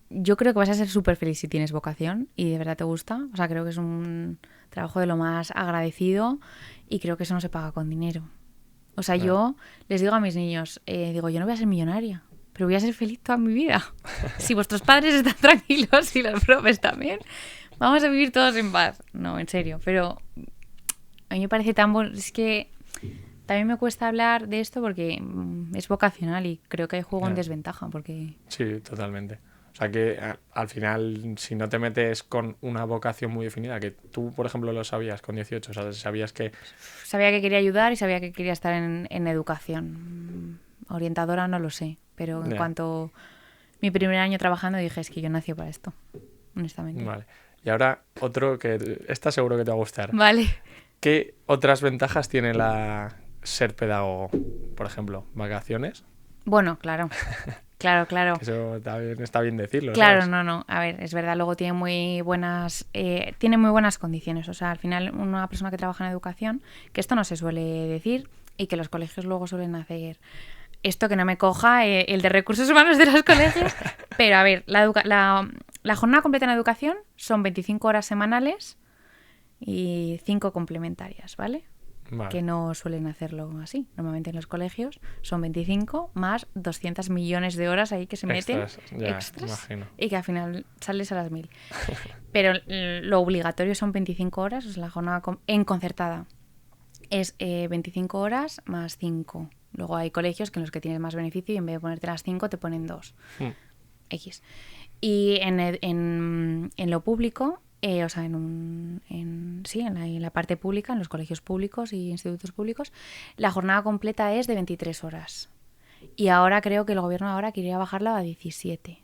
yo creo que vas a ser súper feliz si tienes vocación y de verdad te gusta. O sea, creo que es un trabajo de lo más agradecido y creo que eso no se paga con dinero. O sea, yo les digo a mis niños, digo, yo no voy a ser millonaria, pero voy a ser feliz toda mi vida. Si vuestros padres están tranquilos y los profes también, vamos a vivir todos en paz. No, en serio, pero a mí me parece tan bueno. Es que también me cuesta hablar de esto porque es vocacional y creo que hay juego en desventaja. Porque Sí, totalmente. O sea que al final, si no te metes con una vocación muy definida, que tú, por ejemplo, lo sabías con 18, o sea, sabías que... sabía que quería ayudar y sabía que quería estar en educación. Orientadora no lo sé, pero en cuanto mi primer año trabajando dije, es que yo nací para esto, honestamente. Vale. Y ahora otro que está seguro que te va a gustar. Vale. ¿Qué otras ventajas tiene ser pedagogo? Por ejemplo, vacaciones. Bueno, claro. Claro. Eso también está bien decirlo. Claro, ¿sabes? no. A ver, es verdad, luego tiene muy buenas condiciones. O sea, al final, una persona que trabaja en educación, que esto no se suele decir y que los colegios luego suelen hacer esto que no me coja el de recursos humanos de los colegios. Pero a ver, la jornada completa en educación son 25 horas semanales y 5 complementarias, ¿vale? Vale. Que no suelen hacerlo así. Normalmente en los colegios son 25 más 200 millones de horas ahí que se meten extras y que al final sales a las 1000. Pero lo obligatorio son 25 horas, o sea, la jornada en concertada es 25 horas más 5. Luego hay colegios que en los que tienes más beneficio y en vez de ponerte las 5 te ponen 2. X. Y en lo público, o sea, en la parte pública, en los colegios públicos y institutos públicos, la jornada completa es de 23 horas. Y ahora creo que el gobierno ahora quería bajarla a 17.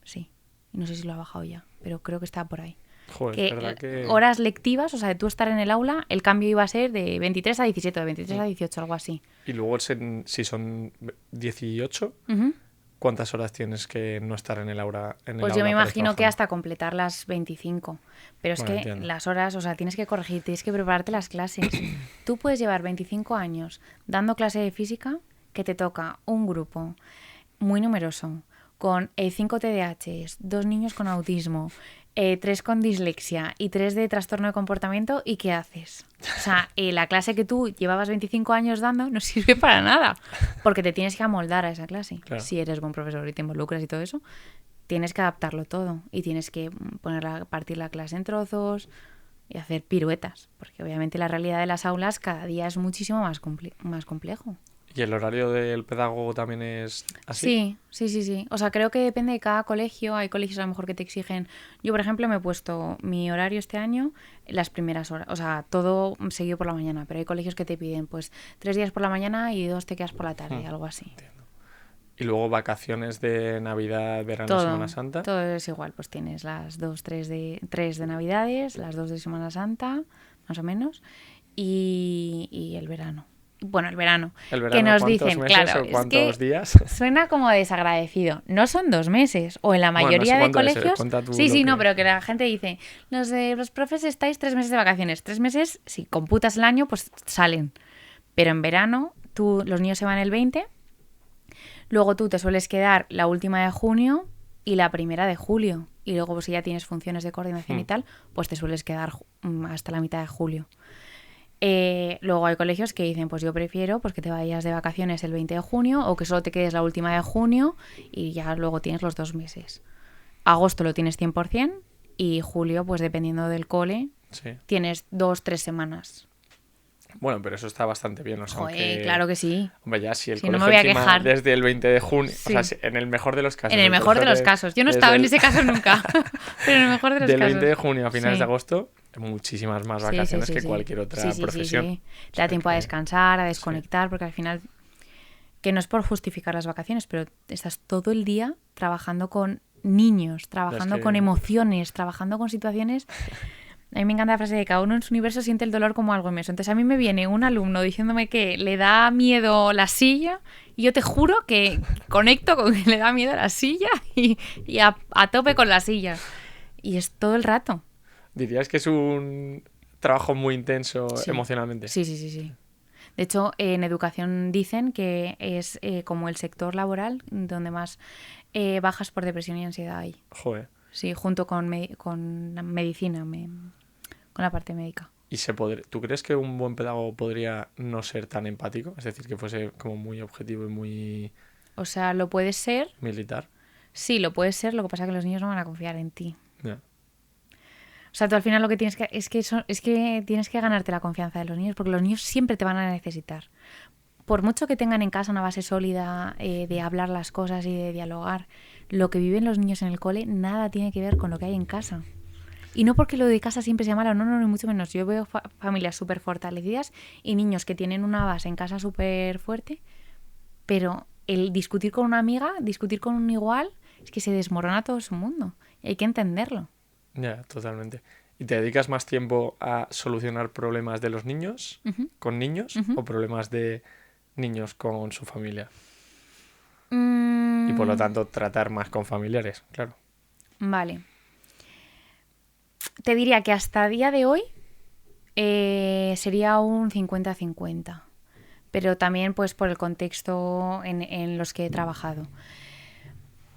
Sí. Y no sé si lo ha bajado ya, pero creo que está por ahí. Joder, es verdad que... Horas lectivas, o sea, de tú estar en el aula, el cambio iba a ser de 23 a 17, de 23 a 18, algo así. Y luego, si son 18, ¿cuántas horas tienes que no estar en el aula? Pues yo me imagino que hasta completar las 25. Pero es que entiendo. las horas, o sea, tienes que corregir, tienes que prepararte las clases. Tú puedes llevar 25 años dando clase de física, que te toca un grupo muy numeroso, con 5 TDAHs, 2 niños con autismo, 3 con dislexia y 3 de trastorno de comportamiento, ¿y qué haces? O sea, la clase que tú llevabas 25 años dando no sirve para nada, porque te tienes que amoldar a esa clase. Claro. Si eres buen profesor y te involucras y todo eso, tienes que adaptarlo todo y tienes que partir la clase en trozos y hacer piruetas, porque obviamente la realidad de las aulas cada día es muchísimo más complejo. ¿Y el horario del pedagogo también es así? Sí. O sea, creo que depende de cada colegio. Hay colegios a lo mejor que te exigen... Yo, por ejemplo, me he puesto mi horario este año las primeras horas. O sea, todo seguido por la mañana. Pero hay colegios que te piden, pues, 3 días por la mañana y 2 te quedas por la tarde, algo así. Entiendo. Y luego vacaciones de Navidad, verano, Todo, Semana Santa. Todo es igual. Pues tienes las 3 de Navidades, las 2 de Semana Santa, más o menos, y el verano. Bueno, el verano. Que nos dicen, meses, claro, o cuántos días. Suena como desagradecido. No son 2 meses. O en la mayoría de colegios. Sí, no, pero que la gente dice, los profes estáis 3 meses de vacaciones. 3 meses, si computas el año, pues salen. Pero en verano, los niños se van el 20. Luego tú te sueles quedar la última de junio y la primera de julio. Y luego, pues, si ya tienes funciones de coordinación y tal, pues te sueles quedar hasta la mitad de julio. Luego hay colegios que dicen, pues yo prefiero pues que te vayas de vacaciones el 20 de junio o que solo te quedes la última de junio y ya luego tienes los 2 meses. Agosto lo tienes 100% y julio, pues dependiendo del cole, tienes 2-3 semanas. Bueno, pero eso está bastante bien, o sea, Joder, aunque... claro que sí. Hombre, ya si el Si no me colegio voy a encima quejar. desde el 20 de junio, Sí. o sea, en el mejor de los casos... En el mejor de los colegio casos. Yo no he desde estado en el- ese caso nunca, pero en el mejor de los Del casos. 20 de junio a finales Sí. de agosto, muchísimas más Sí, sí, vacaciones sí, que sí. cualquier otra Sí, sí, sí, profesión. sí. O Te sea da tiempo a que- descansar, a desconectar, porque al final, que no es por justificar las vacaciones, pero estás todo el día trabajando con niños, trabajando que- con emociones, trabajando con situaciones. A mí me encanta la frase de cada uno en su universo siente el dolor como algo inmenso. Entonces a mí me viene un alumno diciéndome que le da miedo la silla y yo te juro que conecto con que le da miedo la silla y a tope con la silla. Y es todo el rato. ¿Dirías que es un trabajo muy intenso Sí. emocionalmente? Sí, sí, sí, sí. De hecho, en educación dicen que es como el sector laboral donde más bajas por depresión y ansiedad hay. Joder. Sí, junto con la medicina, con la parte médica. ¿Y tú crees que un buen pedagogo podría no ser tan empático? Es decir, que fuese como muy objetivo y muy O sea, lo puedes ser. militar. Sí, lo puedes ser, lo que pasa es que los niños no van a confiar en ti. Ya. O sea, tú al final lo que tienes que es que tienes que ganarte la confianza de los niños, porque los niños siempre te van a necesitar. Por mucho que tengan en casa una base sólida de hablar las cosas y de dialogar, lo que viven los niños en el cole nada tiene que ver con lo que hay en casa. Y no porque lo de casa siempre sea malo, no, no, ni mucho menos. Yo veo familias súper fortalecidas y niños que tienen una base en casa súper fuerte, pero el discutir con una amiga, discutir con un igual, es que se desmorona todo su mundo. Y hay que entenderlo. Ya, totalmente. ¿Y te dedicas más tiempo a solucionar problemas de los niños con niños o problemas de niños con su familia? Y por lo tanto tratar más con familiares, claro. Vale. Te diría que hasta día de hoy sería un 50-50. Pero también pues por el contexto en los que he trabajado.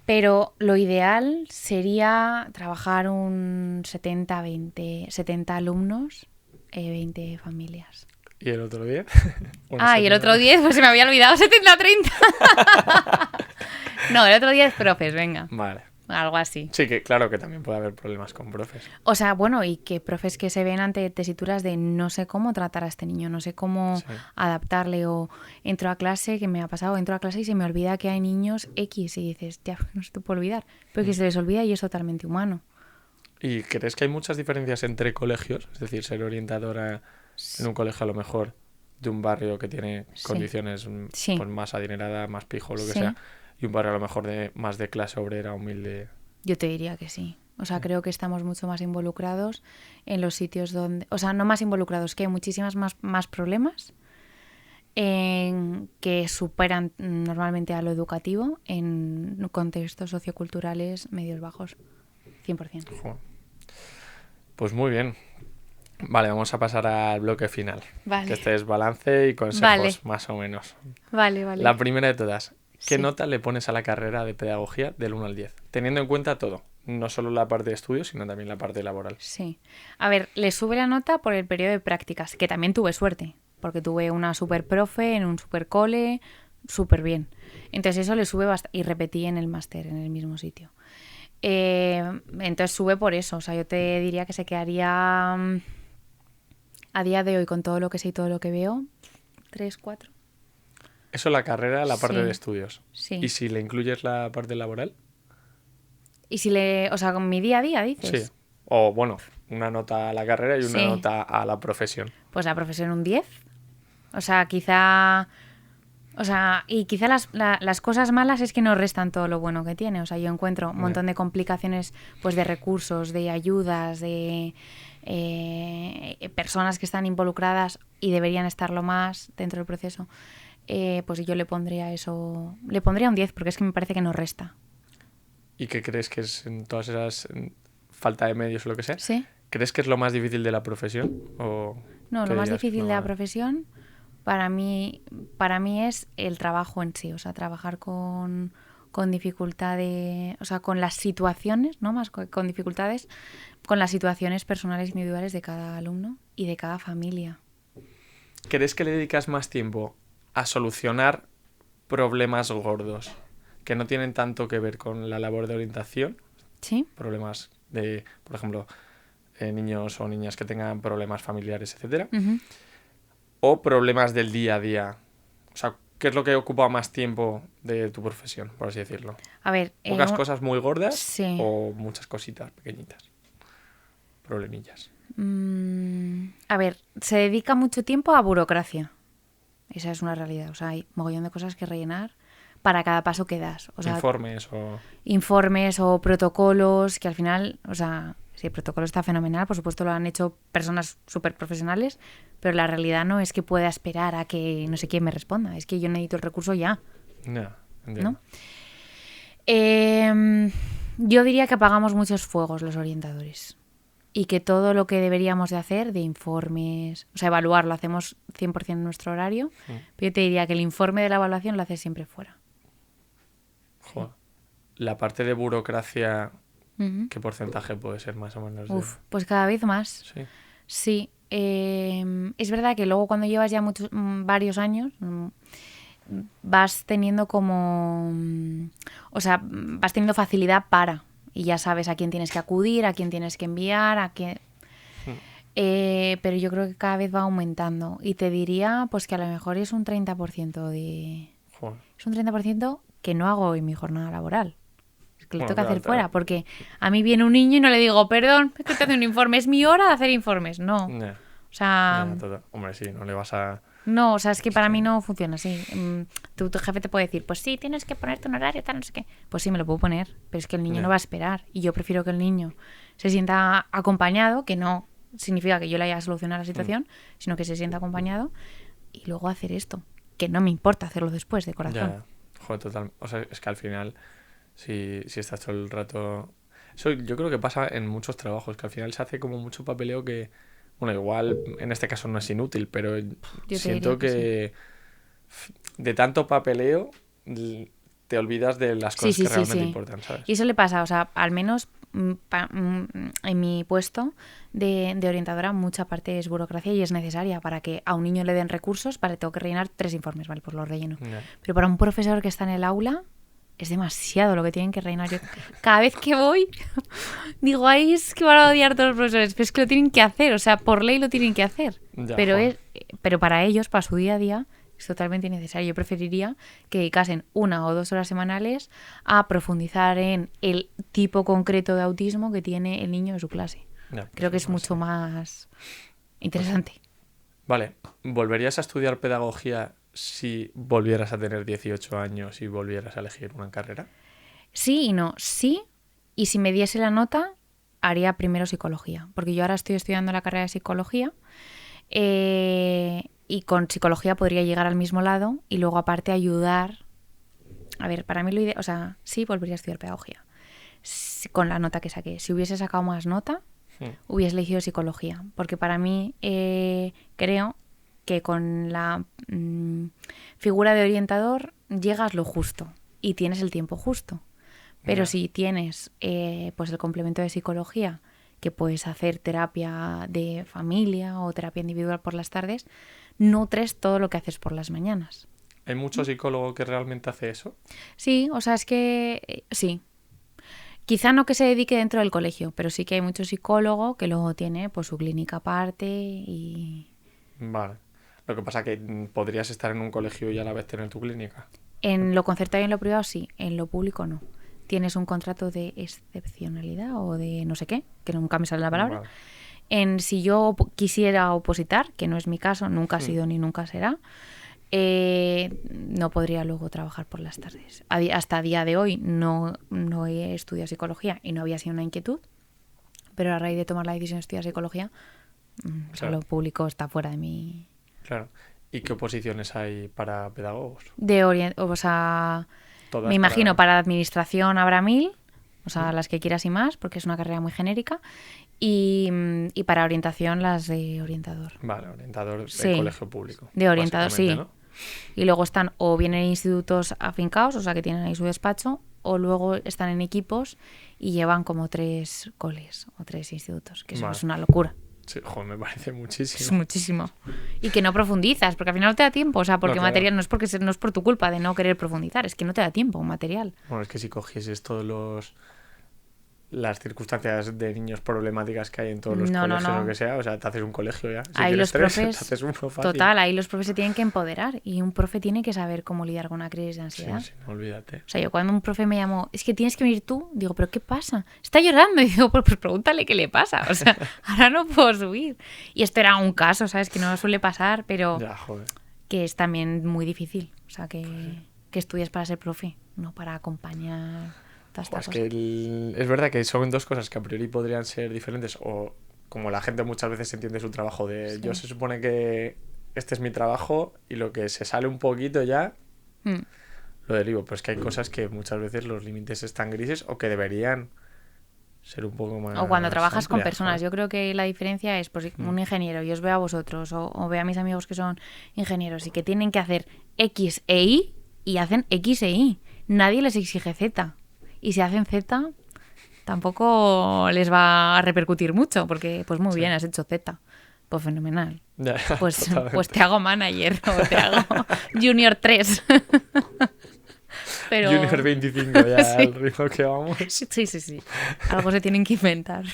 Pero lo ideal sería trabajar un 70-20, 70 alumnos, 20 familias. ¿Y el otro 10? Y el otro 10, pues se me había olvidado, 70-30. No, el otro 10 profes, venga. Vale. Algo así. Sí, que claro que también puede haber problemas con profes. O sea, bueno, y que profes que se ven ante tesituras de no sé cómo tratar a este niño, no sé cómo adaptarle, o entro a clase, que me ha pasado, entro a clase y se me olvida que hay niños X y dices, ya, no se te puede olvidar, pero que se les olvida y es totalmente humano. ¿Y crees que hay muchas diferencias entre colegios? Es decir, ser orientadora en un colegio a lo mejor de un barrio que tiene condiciones pues, más adinerada, más pijo, lo que sea, y un barrio a lo mejor más de clase obrera, humilde. Yo te diría que sí. O sea, creo que estamos mucho más involucrados en los sitios donde... O sea, no más involucrados, que hay muchísimas más problemas que superan normalmente a lo educativo en contextos socioculturales medios bajos. 100%. Joder. Pues muy bien. Vale, vamos a pasar al bloque final. Vale. Que este es balance y consejos, más o menos. Vale. La primera de todas. ¿Qué Sí. nota le pones a la carrera de pedagogía del 1 al 10? Teniendo en cuenta todo. No solo la parte de estudios, sino también la parte laboral. Sí. A ver, le sube la nota por el periodo de prácticas, que también tuve suerte, porque tuve una super profe en un super cole, súper bien. Entonces eso le sube bastante. Y repetí en el máster, en el mismo sitio. Entonces sube por eso. O sea, yo te diría que se quedaría a día de hoy con todo lo que sé y todo lo que veo, 3, 4. Eso la carrera, la parte Sí. de estudios. Sí. ¿Y si le incluyes la parte laboral? Y si o sea, con mi día a día, dices. Sí. O bueno, una nota a la carrera y una Sí. nota a la profesión. Pues la profesión un 10. O sea, quizá... O sea, y quizá las cosas malas es que no restan todo lo bueno que tiene. O sea, yo encuentro un montón de complicaciones pues de recursos, de ayudas, de personas que están involucradas y deberían estarlo más dentro del proceso. Pues yo le pondría eso... Le pondría un 10 porque es que me parece que no resta. ¿Y qué crees que es en todas esas falta de medios o lo que sea? ¿Sí? ¿Crees que es lo más difícil de la profesión? ¿O No, qué lo más dirías que difícil no? de la profesión para mí es el trabajo en sí, o sea, trabajar con dificultades, o sea, con las situaciones, no más con dificultades, con las situaciones personales individuales de cada alumno y de cada familia. ¿Crees que le dedicas más tiempo a solucionar problemas gordos que no tienen tanto que ver con la labor de orientación? ¿Sí? Problemas de, por ejemplo, niños o niñas que tengan problemas familiares, etcétera. Uh-huh. o problemas del día a día? O sea, ¿qué es lo que ocupa más tiempo de tu profesión, por así decirlo? A ver, ¿Pocas cosas muy gordas sí. o muchas cositas pequeñitas? Problemillas. A ver, se dedica mucho tiempo a burocracia. Esa es una realidad. O sea, hay mogollón de cosas que rellenar para cada paso que das. O sea, informes o protocolos que al final, o sea, si el protocolo está fenomenal, por supuesto lo han hecho personas súper profesionales, pero la realidad no es que pueda esperar a que no sé quién me responda. Es que yo necesito el recurso ya. No, entiendo. ¿No? Yo diría que apagamos muchos fuegos los orientadores. Y que todo lo que deberíamos de hacer, de informes, o sea, evaluar, lo hacemos 100% en nuestro horario, pero yo te diría que el informe de la evaluación lo haces siempre fuera. Joder. La parte de burocracia, ¿qué porcentaje puede ser más o menos? Pues cada vez más. Sí. Sí. Es verdad que luego cuando llevas ya varios años, vas teniendo o sea, vas teniendo facilidad para... Y ya sabes a quién tienes que acudir, a quién tienes que enviar, a quién... pero yo creo que cada vez va aumentando. Y te diría pues que a lo mejor es un 30% de... Joder. Es un 30% que no hago en mi jornada laboral. Es que lo tengo que hacer claro. fuera. Porque a mí viene un niño y no le digo, perdón, es que te hace un informe. Es mi hora de hacer informes. No. No. O sea... Hombre, sí, no le vas a... No, o sea, es que para mí no funciona así. Tu jefe te puede decir, pues sí, tienes que ponerte un horario, tal, no sé qué. Pues sí, me lo puedo poner, pero es que el niño no va a esperar. Y yo prefiero que el niño se sienta acompañado, que no significa que yo le haya solucionado la situación, sino que se sienta acompañado y luego hacer esto. Que no me importa hacerlo después, de corazón. Ya, joder, total. O sea, es que al final, si estás todo el rato... Eso yo creo que pasa en muchos trabajos, que al final se hace como mucho papeleo que... Bueno, igual en este caso no es inútil, pero yo siento que de tanto papeleo te olvidas de las cosas que realmente importan, ¿sabes? Y eso le pasa, o sea, al menos en mi puesto de orientadora mucha parte es burocracia y es necesaria para que a un niño le den recursos, vale, tengo que rellenar 3 informes, vale, pues los relleno. Pero para un profesor que está en el aula... Es demasiado lo que tienen que rellenar. Yo cada vez que voy digo, ay, es que van a odiar todos los profesores, pero es que lo tienen que hacer, o sea, por ley lo tienen que hacer. Ya, pero para ellos, para su día a día, es totalmente innecesario. Yo preferiría que dedicasen 1 o 2 horas semanales a profundizar en el tipo concreto de autismo que tiene el niño en su clase. Ya, creo que es mucho más interesante. Vale, ¿volverías a estudiar pedagogía si volvieras a tener 18 años y volvieras a elegir una carrera? Sí y no. Sí, y si me diese la nota, haría primero psicología. Porque yo ahora estoy estudiando la carrera de psicología y con psicología podría llegar al mismo lado y luego aparte ayudar... A ver, para mí lo ideal... O sea, sí volvería a estudiar pedagogía con la nota que saqué. Si hubiese sacado más nota, hubiese elegido psicología. Porque para mí creo... que con la figura de orientador llegas lo justo y tienes el tiempo justo. Pero si tienes pues el complemento de psicología, que puedes hacer terapia de familia o terapia individual por las tardes, nutres todo lo que haces por las mañanas. ¿Hay mucho psicólogo que realmente hace eso? Sí, o sea, es que sí. Quizá no que se dedique dentro del colegio, pero sí que hay mucho psicólogo que luego tiene pues su clínica aparte y... Vale. Lo que pasa es que podrías estar en un colegio y a la vez tener tu clínica. En lo concertado y en lo privado sí, en lo público no. Tienes un contrato de excepcionalidad o de no sé qué, que nunca me sale la palabra. Vale. Si yo quisiera opositar, que no es mi caso, nunca ha sido ni nunca será, no podría luego trabajar por las tardes. Hasta día de hoy no he estudiado psicología y no había sido una inquietud, pero a raíz de tomar la decisión de estudiar psicología, o sea, lo público está fuera de mi... Claro. ¿Y qué oposiciones hay para pedagogos? O sea, todas me imagino para administración habrá 1000, o sea, las que quieras y más, porque es una carrera muy genérica. Y para orientación las de orientador. Vale, orientador de colegio público. De orientador, sí. ¿No? Y luego están o bien en institutos afincados, o sea, que tienen ahí su despacho, o luego están en equipos y llevan como 3 coles o 3 institutos, que eso es una locura. Sí, joder, me parece muchísimo. Es muchísimo. Y que no profundizas, porque al final no te da tiempo. O sea, porque material no es por tu culpa de no querer profundizar, es que no te da tiempo material. Bueno, es que si cogieses todos las circunstancias de niños problemáticas que hay en todos los No, colegios o no. lo que sea. O sea, te haces un colegio ya. Si Ahí quieres los 3, te profes, haces uno fácil. total, ahí los profes se tienen que empoderar y un profe tiene que saber cómo lidiar con una crisis de Sí, ansiedad. sí, no olvídate. O sea, yo cuando un profe me llamó, es que tienes que venir tú, digo, ¿pero qué pasa? Está llorando. Y digo, pues pregúntale qué le pasa. O sea, ahora no puedo subir. Y esto era un caso, ¿sabes? Que no suele pasar, pero Ya, joder. que es también muy difícil. O sea, que estudias para ser profe, no para acompañar toda esta Es cosa. que es verdad que son dos cosas que a priori podrían ser diferentes o como la gente muchas veces entiende su trabajo de Sí. yo se supone que este es mi trabajo y lo que se sale un poquito ya Mm. lo derivo, pero es que hay cosas que muchas veces los límites están grises o que deberían ser un poco más O cuando trabajas con amplias, personas. joder. Yo creo que la diferencia es pues, un ingeniero, yo os veo a vosotros, o veo a mis amigos que son ingenieros y que tienen que hacer X e Y y hacen X e Y. Nadie les exige Z. Y si hacen Z, tampoco les va a repercutir mucho, porque pues muy bien, has hecho Z. Pues fenomenal. Ya, Pues, totalmente. pues te hago manager o te hago Junior 3. Pero... Junior 25 ya Sí. al ritmo que vamos. Sí, sí, sí. Algo se tienen que inventar.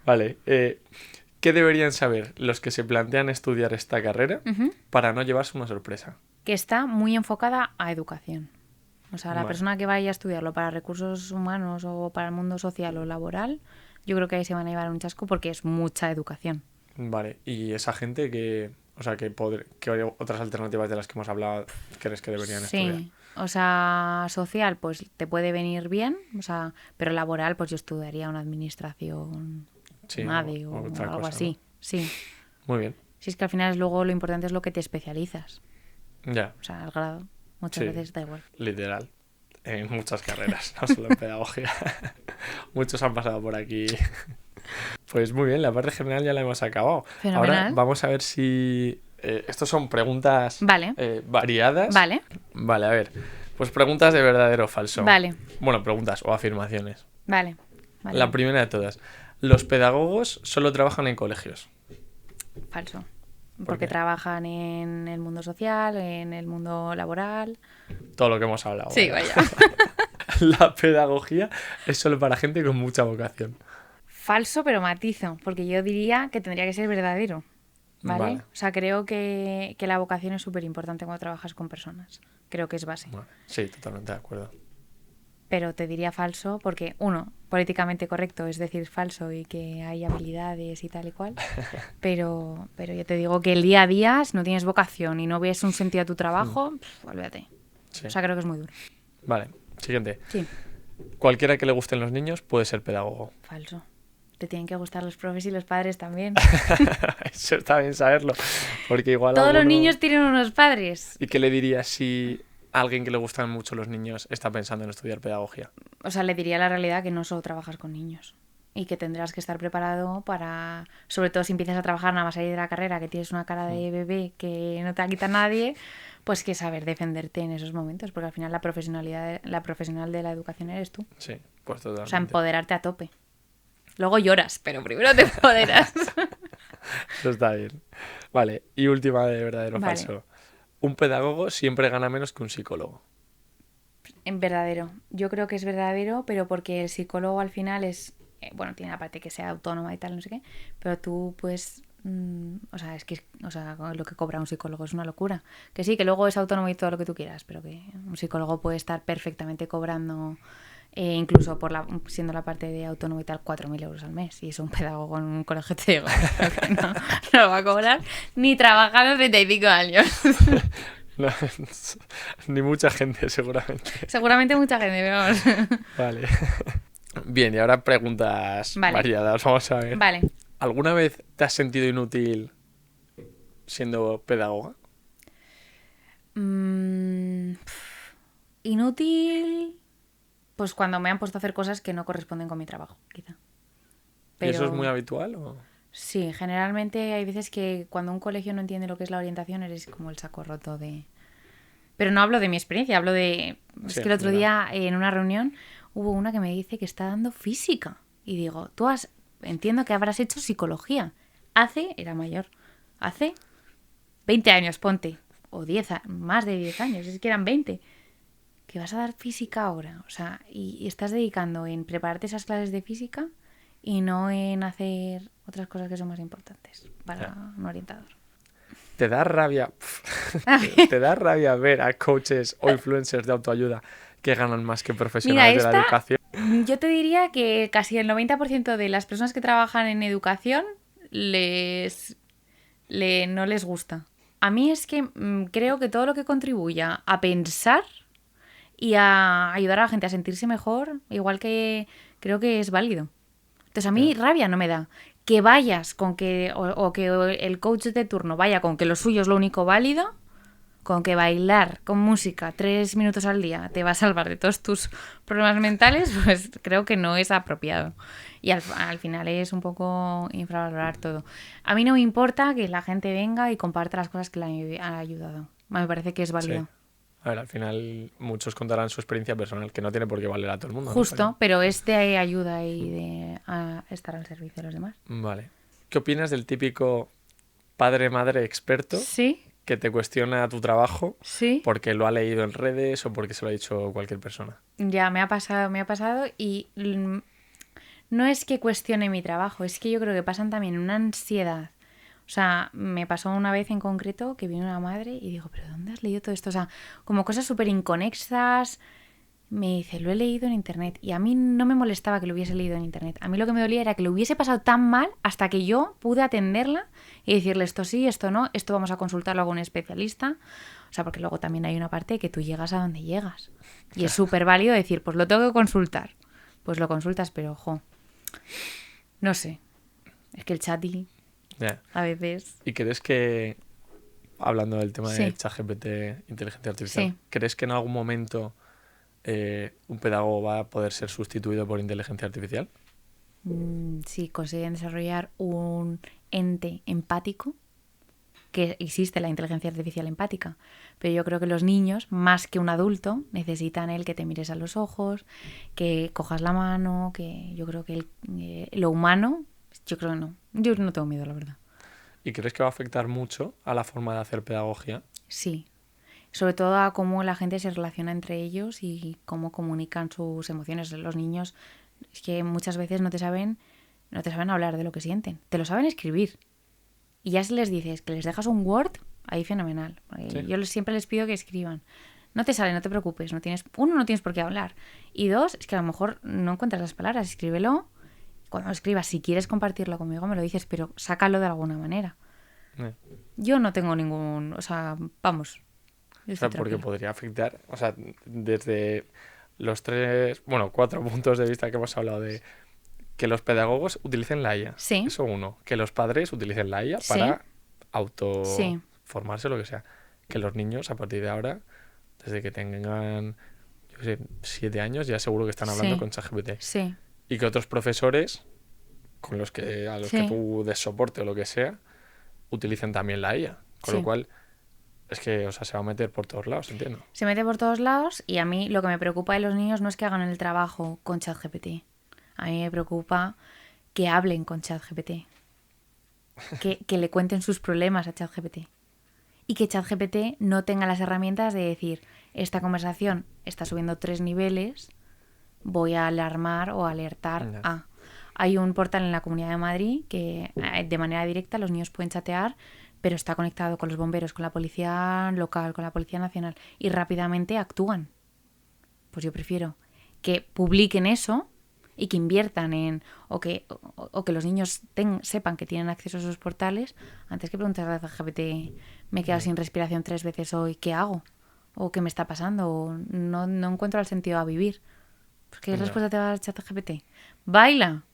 Vale, ¿qué deberían saber los que se plantean estudiar esta carrera Ujú. para no llevarse una sorpresa? Que está muy enfocada a educación. O sea, la Vale. persona que vaya a estudiarlo para recursos humanos o para el mundo social o laboral, yo creo que ahí se van a llevar un chasco porque es mucha educación. Vale, y esa gente que, o sea, ¿qué otras alternativas de las que hemos hablado crees que deberían estudiar? Sí, o sea, social, pues te puede venir bien, o sea, pero laboral, pues yo estudiaría una administración, Sí, un ADE o o otra algo cosa, así. Sí. Muy bien, Si es que al final luego lo importante es lo que te especializas. ya, O sea, el grado. Muchas Sí. veces da igual. literal. En muchas carreras, no solo en pedagogía. Muchos han pasado por aquí. Pues muy bien, la parte general ya la hemos acabado. Fenomenal. Ahora vamos a ver si... estos son preguntas Vale. variadas. Vale, Vale, a ver. Pues preguntas de verdadero o falso. vale, Bueno, preguntas o afirmaciones. vale. Vale. La primera de todas. Los pedagogos solo trabajan en colegios. Falso. ¿Por Porque qué? trabajan en el mundo social, en el mundo laboral. Todo lo que hemos hablado. Sí, ¿vale? vaya. La pedagogía es solo para gente con mucha vocación. Falso, pero matizo, porque yo diría que tendría que ser verdadero. ¿Vale? Vale. O sea, creo que la vocación es súper importante cuando trabajas con personas. Creo que es base. Bueno, sí, totalmente de acuerdo. Pero te diría falso porque, uno, políticamente correcto es decir falso y que hay habilidades y tal y cual. Pero yo te digo que el día a día, si no tienes vocación y no ves un sentido a tu trabajo, olvídate. Sí. O sea, creo que es muy duro. Vale, siguiente. Sí, Cualquiera que le gusten los niños puede ser pedagogo. falso. Te tienen que gustar los profes y los padres también. Eso está bien saberlo. Porque igual Todos los alguno- niños tienen unos padres. ¿Y qué le dirías si alguien que le gustan mucho los niños está pensando en estudiar pedagogía? O sea, le diría la realidad que no solo trabajas con niños. Y que tendrás que estar preparado para, sobre todo si empiezas a trabajar nada más salir de la carrera, que tienes una cara de bebé que no te la quita nadie, pues que saber defenderte en esos momentos, porque al final la profesional de la educación eres tú. Sí, pues totalmente. O sea, empoderarte a tope. Luego lloras, pero primero te empoderas. Eso está bien. Vale, y última de verdadero o Vale. falso. Un pedagogo siempre gana menos que un psicólogo. En verdadero. Yo creo que es verdadero, pero porque el psicólogo al final es, bueno, tiene la parte que sea autónoma y tal, no sé qué, pero tú pues, o sea, es que lo que cobra un psicólogo es una locura. Que sí, que luego es autónomo y todo lo que tú quieras, pero que un psicólogo puede estar perfectamente cobrando, incluso siendo la parte de autónomo y tal, 4.000 euros al mes. Y eso un pedagogo en un colegio te digo, que no lo va a cobrar ni trabajando 35 años. No, ni mucha gente, seguramente. Seguramente mucha gente, pero vamos. Vale. Bien, y ahora preguntas Vale. variadas. Vamos a ver. Vale. ¿Alguna vez te has sentido inútil siendo pedagoga? Inútil, pues cuando me han puesto a hacer cosas que no corresponden con mi trabajo, quizá. ¿Y eso es muy habitual? ¿O? Sí, generalmente hay veces que cuando un colegio no entiende lo que es la orientación eres como el saco roto de... Pero no hablo de mi experiencia, hablo de... Es Sí, que el otro verdad. día en una reunión hubo una que me dice que está dando física. Y digo, entiendo que habrás hecho psicología. Era mayor, hace 20 años, ponte. O 10, más de 10 años, es que eran 20. que vas a dar física ahora, o sea, y estás dedicando en prepararte esas clases de física y no en hacer otras cosas que son más importantes para un orientador. ¿Te da rabia? ¿Te da rabia ver a coaches o influencers de autoayuda que ganan más que profesionales de la educación? Yo te diría que casi el 90% de las personas que trabajan en educación no les gusta. A mí es que creo que todo lo que contribuya a pensar y a ayudar a la gente a sentirse mejor, igual que creo que es válido. Entonces a mí rabia no me da. Que vayas con que, o que el coach de turno vaya con que lo suyo es lo único válido, con que bailar con música 3 minutos al día te va a salvar de todos tus problemas mentales, pues creo que no es apropiado. Y al final es un poco infravalorar todo. A mí no me importa que la gente venga y comparta las cosas que le han ayudado. Me parece que es válido. Sí. A ver, al final muchos contarán su experiencia personal, que no tiene por qué valer a todo el mundo. Justo, ¿no? pero es de ayuda y de estar al servicio de los demás. Vale. ¿Qué opinas del típico padre-madre experto Sí, que te cuestiona tu trabajo sí. porque lo ha leído en redes o porque se lo ha dicho cualquier persona? Ya me ha pasado y no es que cuestione mi trabajo, es que yo creo que pasan también una ansiedad. O sea, me pasó una vez en concreto que vino una madre y digo, ¿pero dónde has leído todo esto? O sea, como cosas súper inconexas. Me dice, lo he leído en internet. Y a mí no me molestaba que lo hubiese leído en internet. A mí lo que me dolía era que lo hubiese pasado tan mal hasta que yo pude atenderla y decirle esto sí, esto no, esto vamos a consultarlo con un especialista. O sea, porque luego también hay una parte de que tú llegas a donde llegas. Y es súper válido decir, pues lo tengo que consultar. Pues lo consultas, pero ojo, no sé. Es que el chatty a veces... ¿Y crees que, hablando del tema Sí. de ChatGPT, inteligencia artificial, Sí. ¿crees que en algún momento un pedagogo va a poder ser sustituido por inteligencia artificial? Si consiguen desarrollar un ente empático, que existe la inteligencia artificial empática, pero yo creo que los niños, más que un adulto, necesitan el que te mires a los ojos, que cojas la mano, que yo creo que lo humano, yo creo que no. Yo no tengo miedo, la verdad. ¿Y crees que va a afectar mucho a la forma de hacer pedagogía? Sí. Sobre todo a cómo la gente se relaciona entre ellos y cómo comunican sus emociones. Los niños es que muchas veces no te saben hablar de lo que sienten, te lo saben escribir. Y ya si les dices que les dejas un Word, ahí fenomenal. Sí. Yo siempre les pido que escriban. No te sale, no te preocupes. No tienes por qué hablar. Y 2, es que a lo mejor no encuentras las palabras. Escríbelo. Cuando lo escribas, si quieres compartirlo conmigo, me lo dices, pero sácalo de alguna manera. Yo no tengo ningún... O sea, vamos. O sea, porque podría afectar, o sea, desde los 4 puntos de vista que hemos hablado de que los pedagogos utilicen la IA. Sí. Eso uno. Que los padres utilicen la IA Sí. para Sí. autoformarse, lo que sea. Que los niños, a partir de ahora, desde que tengan, yo qué sé, 7 años, ya seguro que están hablando Sí. con ChatGPT. Sí. Y que otros profesores, a los que Sí. tú des soporte o lo que sea, utilicen también la IA. Con Sí. lo cual, es que, o sea, se va a meter por todos lados, entiendo. Se mete por todos lados y a mí lo que me preocupa de los niños no es que hagan el trabajo con ChatGPT. A mí me preocupa que hablen con ChatGPT. Que le cuenten sus problemas a ChatGPT. Y que ChatGPT no tenga las herramientas de decir, esta conversación está subiendo 3 niveles, voy a alarmar o alertar a... Hay un portal en la Comunidad de Madrid que de manera directa los niños pueden chatear, pero está conectado con los bomberos, con la policía local, con la policía nacional y rápidamente actúan. Pues yo prefiero que publiquen eso y que inviertan en... o que los niños sepan que tienen acceso a esos portales antes que preguntar a ChatGPT, me he quedado sin respiración 3 veces hoy, ¿qué hago? O ¿qué me está pasando? O no encuentro el sentido a vivir. Pues ¿qué respuesta te va a dar ChatGPT? Baila.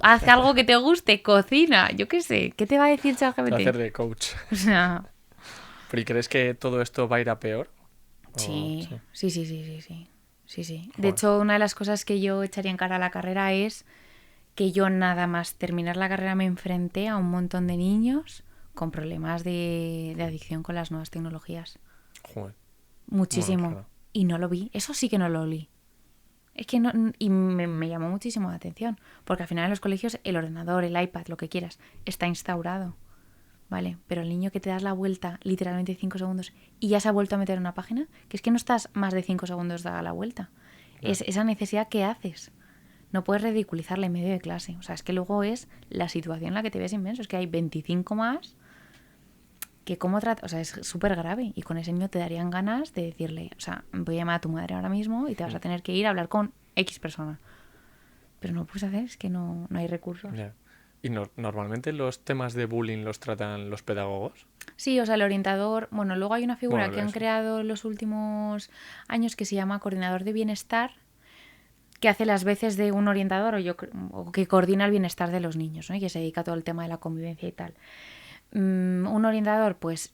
Haz algo que te guste, cocina, yo qué sé. ¿Qué te va a decir ChatGPT? Va a hacer de coach. O sea... ¿Pero y crees que todo esto va a ir a peor? Sí. Joder. De hecho, una de las cosas que yo echaría en cara a la carrera es que yo nada más terminar la carrera me enfrenté a un montón de niños con problemas de adicción con las nuevas tecnologías. Joder. Muchísimo. Bueno, claro. Y no lo vi. Eso sí que no lo olí. Es que no... Y me llamó muchísimo la atención. Porque al final en los colegios el ordenador, el iPad, lo que quieras, está instaurado. Vale, pero el niño que te das la vuelta literalmente 5 segundos y ya se ha vuelto a meter en una página, que es que no estás más de 5 segundos dada la vuelta. Es esa necesidad que haces. No puedes ridiculizarla en medio de clase. O sea, es que luego es la situación en la que te ves inmenso. Es que hay 25 más que cómo trata... O sea, es súper grave. Y con ese niño te darían ganas de decirle, o sea, voy a llamar a tu madre ahora mismo y te vas a tener que ir a hablar con X persona. Pero no lo puedes hacer, es que no hay recursos. Yeah. ¿Y normalmente los temas de bullying los tratan los pedagogos? Sí, o sea, el orientador... Bueno, luego hay una figura Bueno, que han eso. creado en los últimos años que se llama coordinador de bienestar, que hace las veces de un orientador o que coordina el bienestar de los niños, ¿no? Y que se dedica a todo el tema de la convivencia y tal. Un orientador, pues,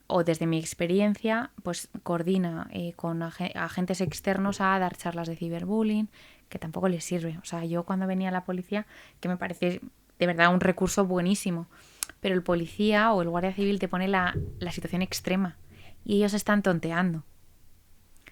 o desde mi experiencia, pues coordina con agentes externos a dar charlas de ciberbullying, que tampoco les sirve. O sea, yo cuando venía a la policía, que me parece de verdad un recurso buenísimo, pero el policía o el guardia civil te pone la situación extrema y ellos están tonteando.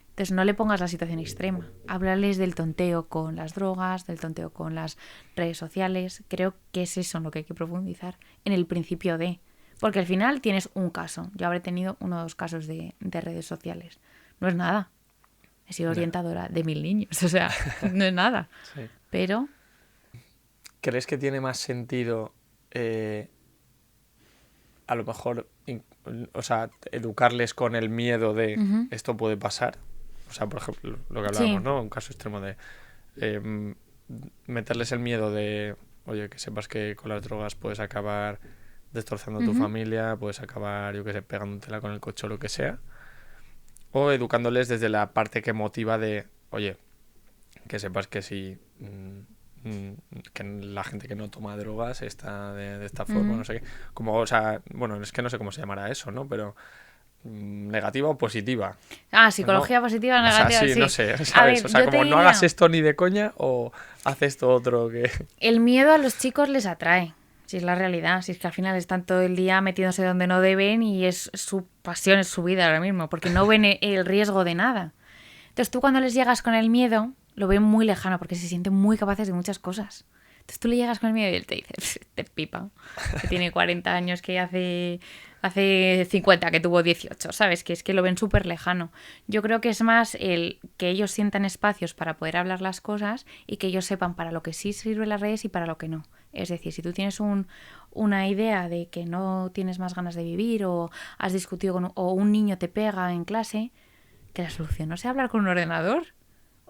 Entonces no le pongas la situación extrema. Háblales del tonteo con las drogas, del tonteo con las redes sociales. Creo que es eso en lo que hay que profundizar, en el principio de... Porque al final tienes un caso. Yo habré tenido 1 o 2 casos de redes sociales. No es nada. He sido orientadora de 1000 niños. O sea, no es nada. Sí. Pero... ¿Crees que tiene más sentido a lo mejor, o sea, educarles con el miedo de esto puede pasar? O sea, por ejemplo, lo que hablábamos, Sí. ¿no? Un caso extremo de meterles el miedo de, oye, que sepas que con las drogas puedes acabar destrozando tu familia, puedes acabar, yo qué sé, pegándotela con el coche o lo que sea. O educándoles desde la parte que motiva de, oye, que sepas que si... que la gente que no toma drogas está de esta forma, no sé qué. Como, o sea, bueno, es que no sé cómo se llamará eso, ¿no? Pero negativa o positiva. Ah, psicología ¿no? positiva, O sea, negativa, sí, sí. no sé, ¿sabes? A ver, o sea, yo te como no diría, hagas esto ni de coña o haz esto otro que... el miedo a los chicos les atrae. Si es la realidad, si es que al final están todo el día metiéndose donde no deben y es su pasión, es su vida ahora mismo, porque no ven el riesgo de nada. Entonces tú cuando les llegas con el miedo, lo ven muy lejano porque se sienten muy capaces de muchas cosas. Entonces tú le llegas con el miedo y él te dice, te pipa, que tiene 40 años, que hace 50, que tuvo 18, ¿sabes? Que es que lo ven súper lejano. Yo creo que es más el que ellos sientan espacios para poder hablar las cosas y que ellos sepan para lo que sí sirven las redes y para lo que no. Es decir, si tú tienes una idea de que no tienes más ganas de vivir o has discutido o un niño te pega en clase, que la solución no sea hablar con un ordenador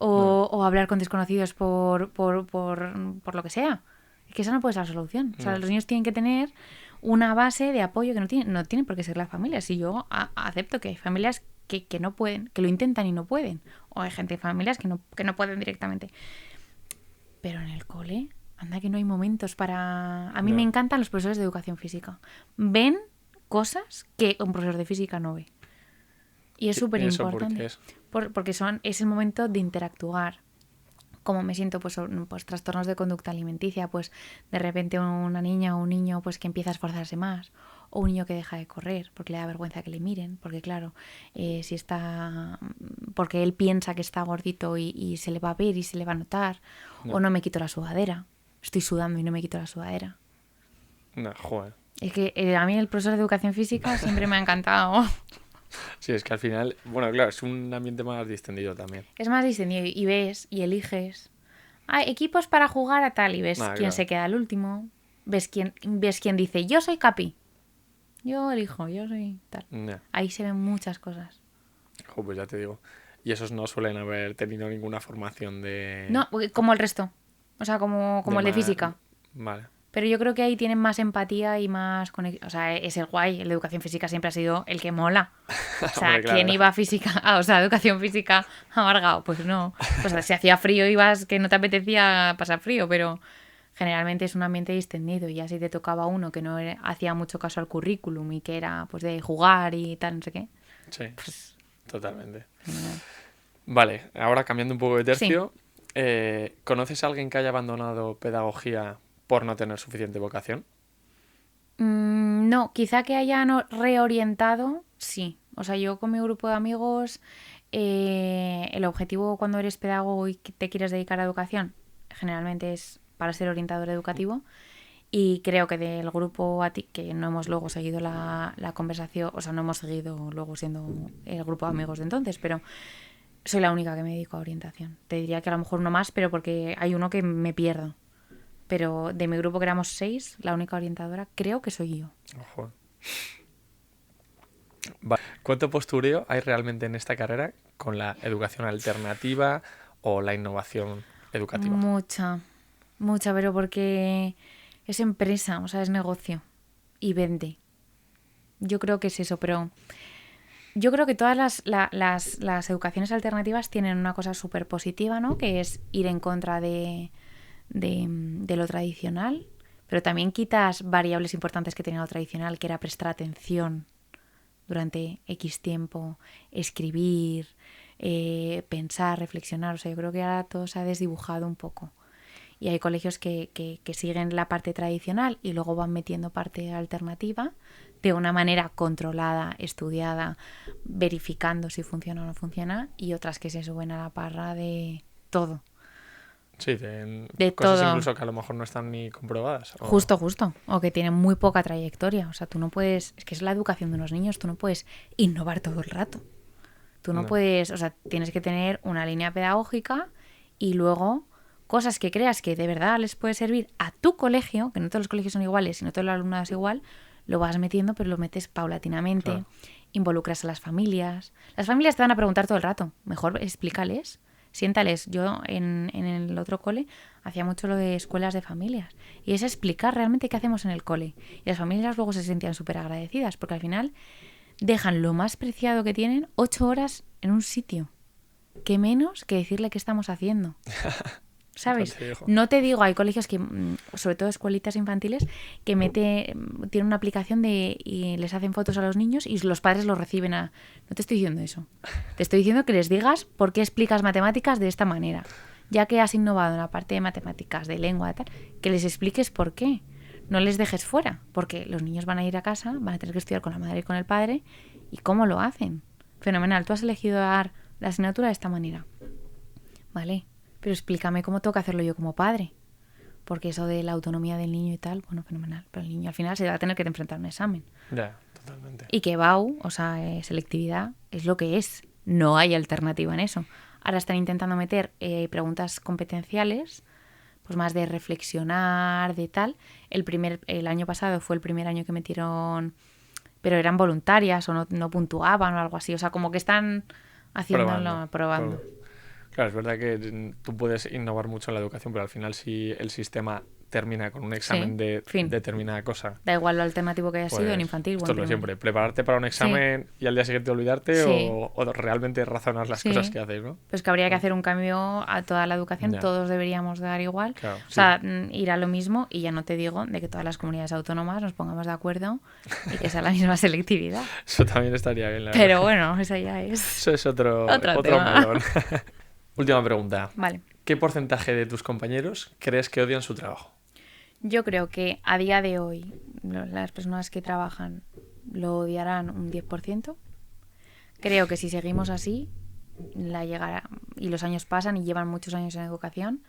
o hablar con desconocidos por lo que sea. Es que esa no puede ser la solución. O sea, los niños tienen que tener una base de apoyo que no tienen por qué ser la familia. Si yo acepto que hay familias que no pueden, que lo intentan y no pueden. O hay familias que no pueden directamente. Pero en el cole, anda que no hay momentos para... A mí me encantan los profesores de educación física. Ven cosas que un profesor de física no ve. Y es súper importante. Porque es el momento de interactuar. Como me siento, pues trastornos de conducta alimenticia, pues de repente una niña o un niño pues que empieza a esforzarse más, o un niño que deja de correr porque le da vergüenza que le miren, porque claro, si está, porque él piensa que está gordito y se le va a ver y se le va a notar, o no me quito la sudadera, estoy sudando y no me quito la sudadera. No, joder. Es que a mí el profesor de educación física siempre me ha encantado. Sí, es que al final, bueno, claro, es un ambiente más distendido también. Es más distendido y ves y eliges. Hay equipos para jugar a tal y ves quién claro. se queda al último. Ves quién dice, yo soy Capi. Yo elijo, yo soy tal. Ahí se ven muchas cosas. Jo, pues ya te digo. Y esos no suelen haber tenido ninguna formación de... No, como el resto. O sea, como el de física. Vale. Pero yo creo que ahí tienen más empatía y más conexión. O sea, es el guay. El de educación física siempre ha sido el que mola. O sea, Hombre, claro. ¿quién iba a física? O sea, educación física amargado. Pues no. Pues si hacía frío ibas que no te apetecía pasar frío, pero generalmente es un ambiente distendido. Y ya si te tocaba uno que no hacía mucho caso al currículum y que era pues de jugar y tal, no sé qué. Sí, pues, totalmente. Vale, ahora cambiando un poco de tercio. Sí. ¿Conoces a alguien que haya abandonado pedagogía por no tener suficiente vocación? No, quizá que hayan reorientado, sí. O sea, yo con mi grupo de amigos, el objetivo cuando eres pedagogo y te quieres dedicar a educación, generalmente es para ser orientador educativo. Y creo que del grupo a ti, que no hemos luego seguido la conversación, o sea, no hemos seguido luego siendo el grupo de amigos de entonces, pero soy la única que me dedico a orientación. Te diría que a lo mejor uno más, pero porque hay uno que me pierdo. Pero de mi grupo, que éramos 6, la única orientadora creo que soy yo. Ojo. ¿Cuánto postureo hay realmente en esta carrera con la educación alternativa o la innovación educativa? Mucha, pero porque es empresa, o sea, es negocio y vende. Yo creo que es eso, pero yo creo que todas las educaciones alternativas tienen una cosa súper positiva, ¿no? Que es ir en contra de lo tradicional, pero también quitas variables importantes que tenía lo tradicional, que era prestar atención durante X tiempo, escribir, pensar, reflexionar. O sea, yo creo que ahora todo se ha desdibujado un poco. Y hay colegios que siguen la parte tradicional y luego van metiendo parte alternativa de una manera controlada, estudiada, verificando si funciona o no funciona, y otras que se suben a la parra de todo. Sí, de De cosas todo. incluso que a lo mejor no están ni comprobadas. Justo. O que tienen muy poca trayectoria. O sea, tú no puedes... Es que es la educación de unos niños. Tú no puedes innovar todo el rato. Tú no puedes... O sea, tienes que tener una línea pedagógica y luego cosas que creas que de verdad les puede servir a tu colegio, que no todos los colegios son iguales y no todo el alumnado es igual, lo vas metiendo, pero lo metes paulatinamente. Claro. Involucras a las familias. Las familias te van a preguntar todo el rato. Mejor explícales. Siéntales. Yo en el otro cole hacía mucho lo de escuelas de familias. Y es explicar realmente qué hacemos en el cole. Y las familias luego se sentían súper agradecidas, porque al final dejan lo más preciado que tienen, 8 horas en un sitio. ¿Qué menos que decirle qué estamos haciendo? ¿Sabes? No te digo, hay colegios que, sobre todo escuelitas infantiles, que tienen una aplicación y les hacen fotos a los niños y los padres los reciben a... No te estoy diciendo eso. Te estoy diciendo que les digas por qué explicas matemáticas de esta manera. Ya que has innovado en la parte de matemáticas, de lengua, tal, que les expliques por qué. No les dejes fuera, porque los niños van a ir a casa, van a tener que estudiar con la madre y con el padre. ¿Y cómo lo hacen? Fenomenal. Tú has elegido dar la asignatura de esta manera. Vale. Pero explícame cómo tengo que hacerlo yo como padre. Porque eso de la autonomía del niño y tal, bueno, fenomenal. Pero el niño al final se va a tener que enfrentar a un examen. Ya, totalmente. Y que BAU, o sea, selectividad, es lo que es. No hay alternativa en eso. Ahora están intentando meter preguntas competenciales, pues más de reflexionar, de tal. El año pasado fue el primer año que metieron, pero eran voluntarias o no puntuaban o algo así. O sea, como que están haciéndolo, probando. Claro, es verdad que tú puedes innovar mucho en la educación, pero al final si el sistema termina con un examen de determinada cosa... Da igual lo alternativo que haya sido en infantil. Esto es lo siempre, prepararte para un examen y al día siguiente olvidarte o realmente razonar las cosas que haces, ¿no? Pues que habría que hacer un cambio a toda la educación, todos deberíamos dar igual. Claro, o sea, ir a lo mismo, y ya no te digo de que todas las comunidades autónomas nos pongamos de acuerdo y que sea la misma selectividad. Eso también estaría bien, la verdad. Pero verdad. bueno, eso ya es... Eso es otro tema. melón. Última pregunta. Vale. ¿Qué porcentaje de tus compañeros crees que odian su trabajo? Yo creo que a día de hoy las personas que trabajan lo odiarán un 10%. Creo que si seguimos así, y los años pasan y llevan muchos años en educación,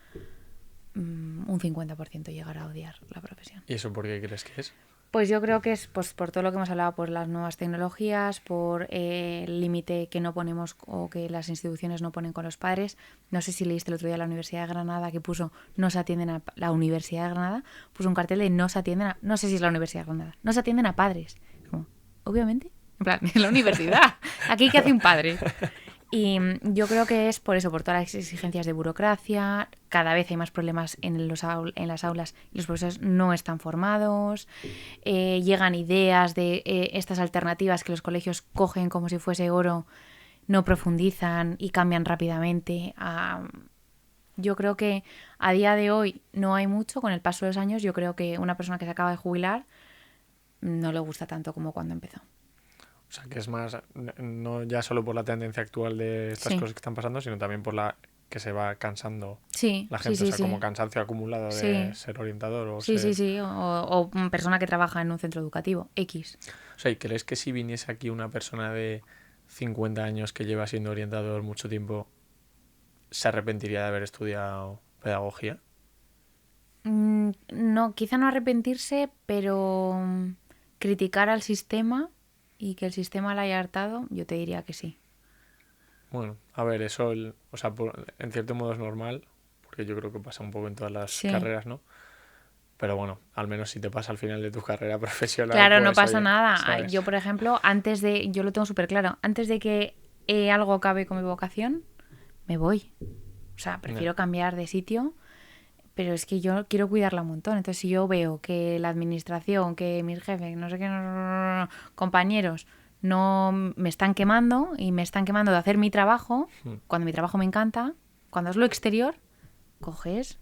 un 50% llegará a odiar la profesión. ¿Y eso por qué crees que es? Pues yo creo que es pues, por todo lo que hemos hablado, por las nuevas tecnologías, por el límite que no ponemos o que las instituciones no ponen con los padres. No sé si leíste el otro día la Universidad de Granada que puso no se atienden a... La Universidad de Granada puso un cartel de no se atienden a... No sé si es la Universidad de Granada. No se atienden a padres. Como, obviamente. En plan, es la universidad. Aquí, ¿qué hace un padre? Y yo creo que es por eso, por todas las exigencias de burocracia. Cada vez hay más problemas en las aulas y los profesores no están formados. Llegan ideas de estas alternativas que los colegios cogen como si fuese oro, no profundizan y cambian rápidamente. Yo creo que a día de hoy no hay mucho. Con el paso de los años, yo creo que una persona que se acaba de jubilar no le gusta tanto como cuando empezó. O sea, que es más, no ya solo por la tendencia actual de estas cosas que están pasando, sino también por la que se va cansando la gente. O sea, como cansancio acumulado de ser orientador o ser... O persona que trabaja en un centro educativo, X. O sea, ¿y crees que si viniese aquí una persona de 50 años que lleva siendo orientador mucho tiempo, se arrepentiría de haber estudiado pedagogía? No, quizá no arrepentirse, pero criticar al sistema y que el sistema la haya hartado, yo te diría que sí. Bueno, a ver, eso, o sea, en cierto modo es normal, porque yo creo que pasa un poco en todas las Sí. carreras, ¿no? Pero bueno, al menos si te pasa al final de tu carrera profesional, Claro, no pues pasa oye, nada. ¿sabes? Yo, por ejemplo, yo lo tengo súper claro, antes de que algo acabe con mi vocación, me voy. O sea, Ya. prefiero cambiar de sitio, pero es que yo quiero cuidarla un montón. Entonces, si yo veo que la administración, que mis jefes, no sé qué, compañeros, no me están quemando y me están quemando de hacer mi trabajo, cuando mi trabajo me encanta, cuando es lo exterior, coges,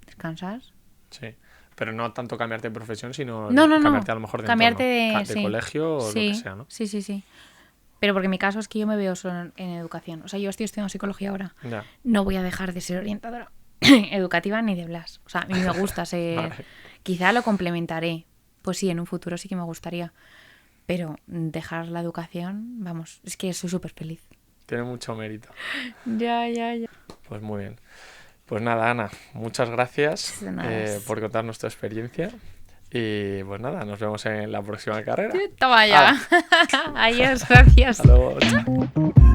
descansas. Sí, pero no tanto cambiarte de profesión, sino No, no, no. cambiarte a lo mejor de Cambiarte entorno, de... de Sí, colegio o lo que sí, sea, ¿no? sí, sí, sí. Pero porque mi caso es que yo me veo solo en educación. O sea, yo estoy estudiando psicología ahora. Ya, No voy a dejar de ser orientadora educativa ni de Blas. O sea, a mí me gusta ser... vale. Quizá lo complementaré. Pues sí, en un futuro sí que me gustaría. Pero dejar la educación, vamos, es que soy súper feliz. Tiene mucho mérito. Ya, ya, ya. Pues muy bien. Pues nada, Ana, muchas gracias De nada. por contarnos tu experiencia. Y pues nada, nos vemos en la próxima carrera. Toma ya. Hala, Adiós, gracias. hasta luego. Chao.